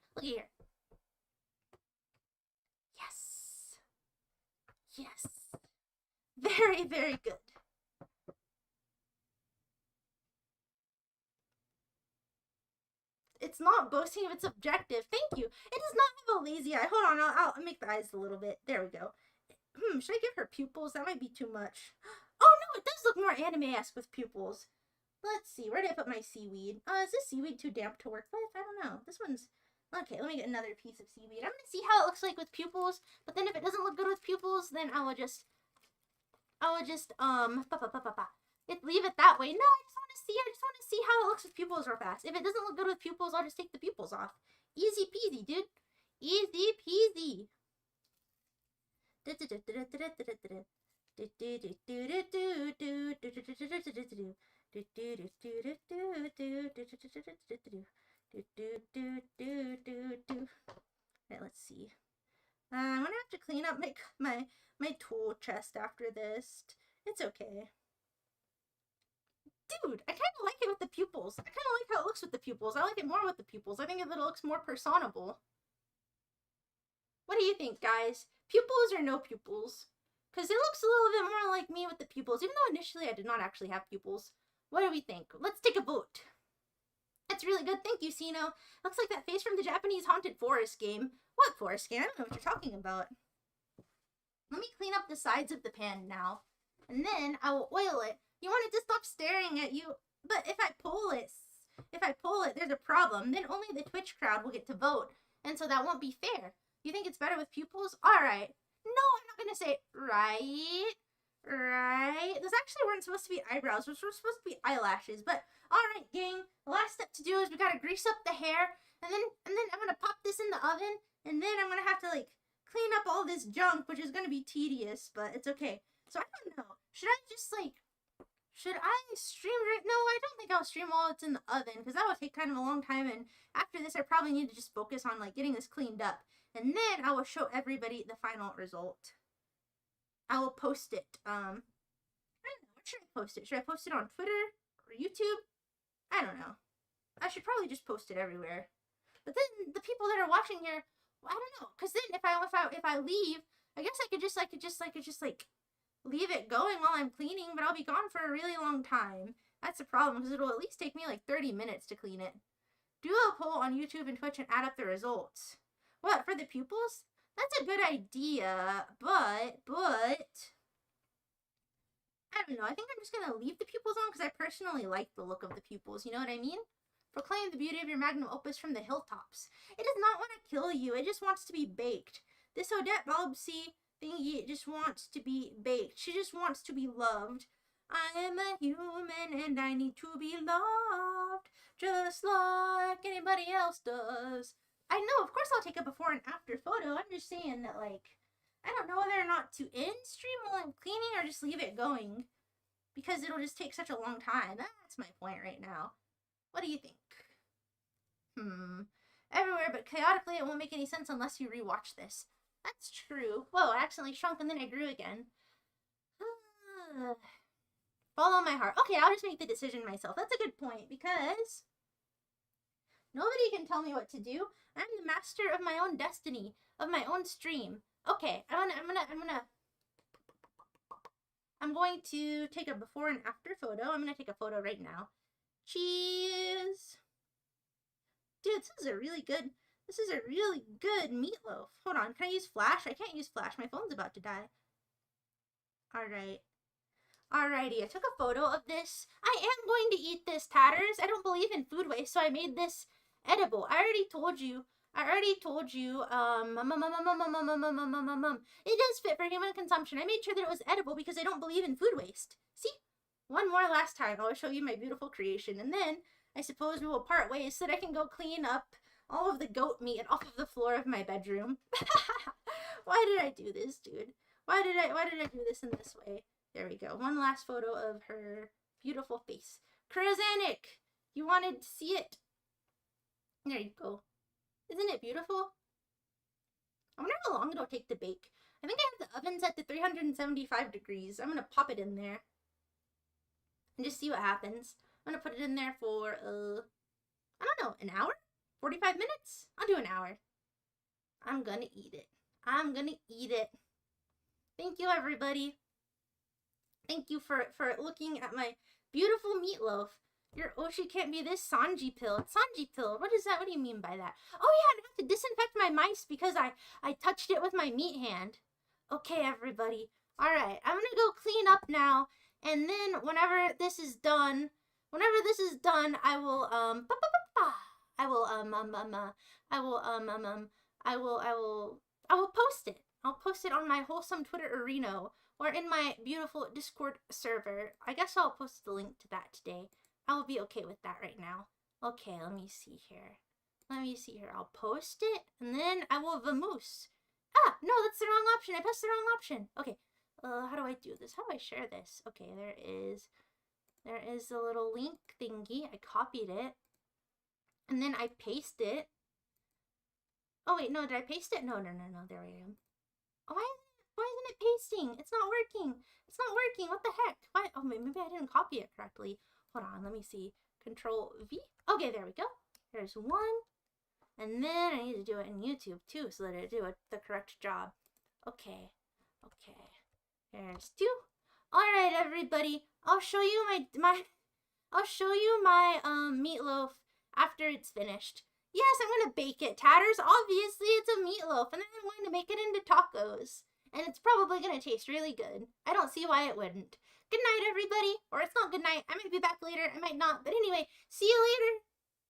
Yes. Very, very good. It's not boasting if it's objective. Thank you. It does not have a lazy eye. Hold on, I'll make the eyes a little bit. There we go. Should I give her pupils? That might be too much. Oh no, it does look more anime-esque with pupils. Let's see, where did I put my seaweed? Is this seaweed too damp to work with? I don't know. This one's... Okay, let me get another piece of seaweed. I'm gonna see how it looks like with pupils, but then if it doesn't look good with pupils, then I will just leave it that way. No, I just want to see how it looks with pupils real fast. If it doesn't look good with pupils, I'll just take the pupils off. Easy peasy, dude. Easy peasy. Alright, let's see. I'm gonna have to clean up my tool chest after this. It's okay. Dude, I kind of like it with the pupils. I kind of like how it looks with the pupils. I like it more with the pupils. I think it looks more personable. What do you think, guys? Pupils or no pupils? Because it looks a little bit more like me with the pupils, even though initially I did not actually have pupils. What do we think? Let's take a vote. That's really good. Thank you, Sino. Looks like that face from the Japanese Haunted Forest game. What forest game? I don't know what you're talking about. Let me clean up the sides of the pan now. And then I will oil it. You want it to stop staring at you. But if I pull it, there's a problem. Then only the Twitch crowd will get to vote. And so that won't be fair. You think it's better with pupils? Alright. No, I'm not going to say right. Right. Those actually weren't supposed to be eyebrows. Those were supposed to be eyelashes. But alright, gang. The last step to do is we got to grease up the hair. And then I'm going to pop this in the oven. And then I'm going to have to, like, clean up all this junk, which is going to be tedious. But it's okay. So I don't know. Should I just, like... Should I stream right? No, I don't think I'll stream while it's in the oven, because that will take kind of a long time, and after this I probably need to just focus on like getting this cleaned up. And then I will show everybody the final result. I will post it. I don't know, where should I post it? Should I post it on Twitter or YouTube? I don't know. I should probably just post it everywhere. But then the people that are watching here, I don't know, because then if I leave, I guess I could just leave it going while I'm cleaning, but I'll be gone for a really long time. That's the problem, because it'll at least take me like 30 minutes to clean it. Do a poll on YouTube and Twitch and add up the results. What, for the pupils? That's a good idea, but I don't know. I think I'm just going to leave the pupils on because I personally like the look of the pupils, you know what I mean? Proclaim the beauty of your magnum opus from the hilltops. It does not want to kill you, it just wants to be baked. This Odette Bobbsey thingy just wants to be baked. She just wants to be loved. I am a human and I need to be loved just like anybody else does. I know, of course I'll take a before and after photo. I'm just saying that, like, I don't know whether or not to end stream while I'm cleaning or just leave it going, because it'll just take such a long time. That's my point right now. What do you think? Everywhere but chaotically, it won't make any sense unless you rewatch this. That's true. Whoa, I accidentally shrunk and then I grew again. Follow my heart. Okay, I'll just make the decision myself. That's a good point, because nobody can tell me what to do. I'm the master of my own destiny, of my own stream. Okay, I'm going to take a before and after photo. I'm gonna take a photo right now. Cheese. Dude, this is a really good meatloaf. Hold on, can I use flash? I can't use flash. My phone's about to die. Alright. Alrighty, I took a photo of this. I am going to eat this, Tatters. I don't believe in food waste, so I made this edible. I already told you. It does fit for human consumption. I made sure that it was edible because I don't believe in food waste. See? One more last time. I'll show you my beautiful creation. And then, I suppose we will part ways so that I can go clean up all of the goat meat off of the floor of my bedroom. Why did I do this, dude? Why did I do this in this way? There we go. One last photo of her beautiful face. Krasanik! You wanted to see it? There you go. Isn't it beautiful? I wonder how long it'll take to bake. I think I have the oven set to 375 degrees. I'm gonna pop it in there and just see what happens. I'm gonna put it in there for, I don't know, an hour? 45 minutes? I'll do an hour. I'm gonna eat it. I'm gonna eat it. Thank you, everybody. Thank you for looking at my beautiful meatloaf. Your Oshi can't be this Sanji pill. Sanji pill. What is that? What do you mean by that? Oh yeah, I have to disinfect my mice because I touched it with my meat hand. Okay, everybody. Alright, I'm gonna go clean up now. And then whenever this is done, I will post it. I'll post it on my wholesome Twitter arena or in my beautiful Discord server. I guess I'll post the link to that today. I will be okay with that right now. Okay, let me see here. I'll post it and then I will vamoose. Ah, no, that's the wrong option. I pressed the wrong option. Okay, how do I do this? How do I share this? Okay, there is the little link thingy. I copied it and then I paste it. Oh, wait, no, did I paste it? No, there I am. Oh, why isn't it pasting? It's not working. It's not working. What the heck? Why? Oh, maybe I didn't copy it correctly. Hold on, let me see. Control V. Okay, there we go. There's one. And then I need to do it in YouTube too, so that I do the correct job. Okay. There's two. All right, everybody. I'll show you my meatloaf after it's finished. Yes, I'm gonna bake it, Tatters. Obviously, it's a meatloaf, and then I'm going to make it into tacos. And it's probably gonna taste really good. I don't see why it wouldn't. Good night, everybody. Or it's not good night. I might be back later. I might not. But anyway, see you later.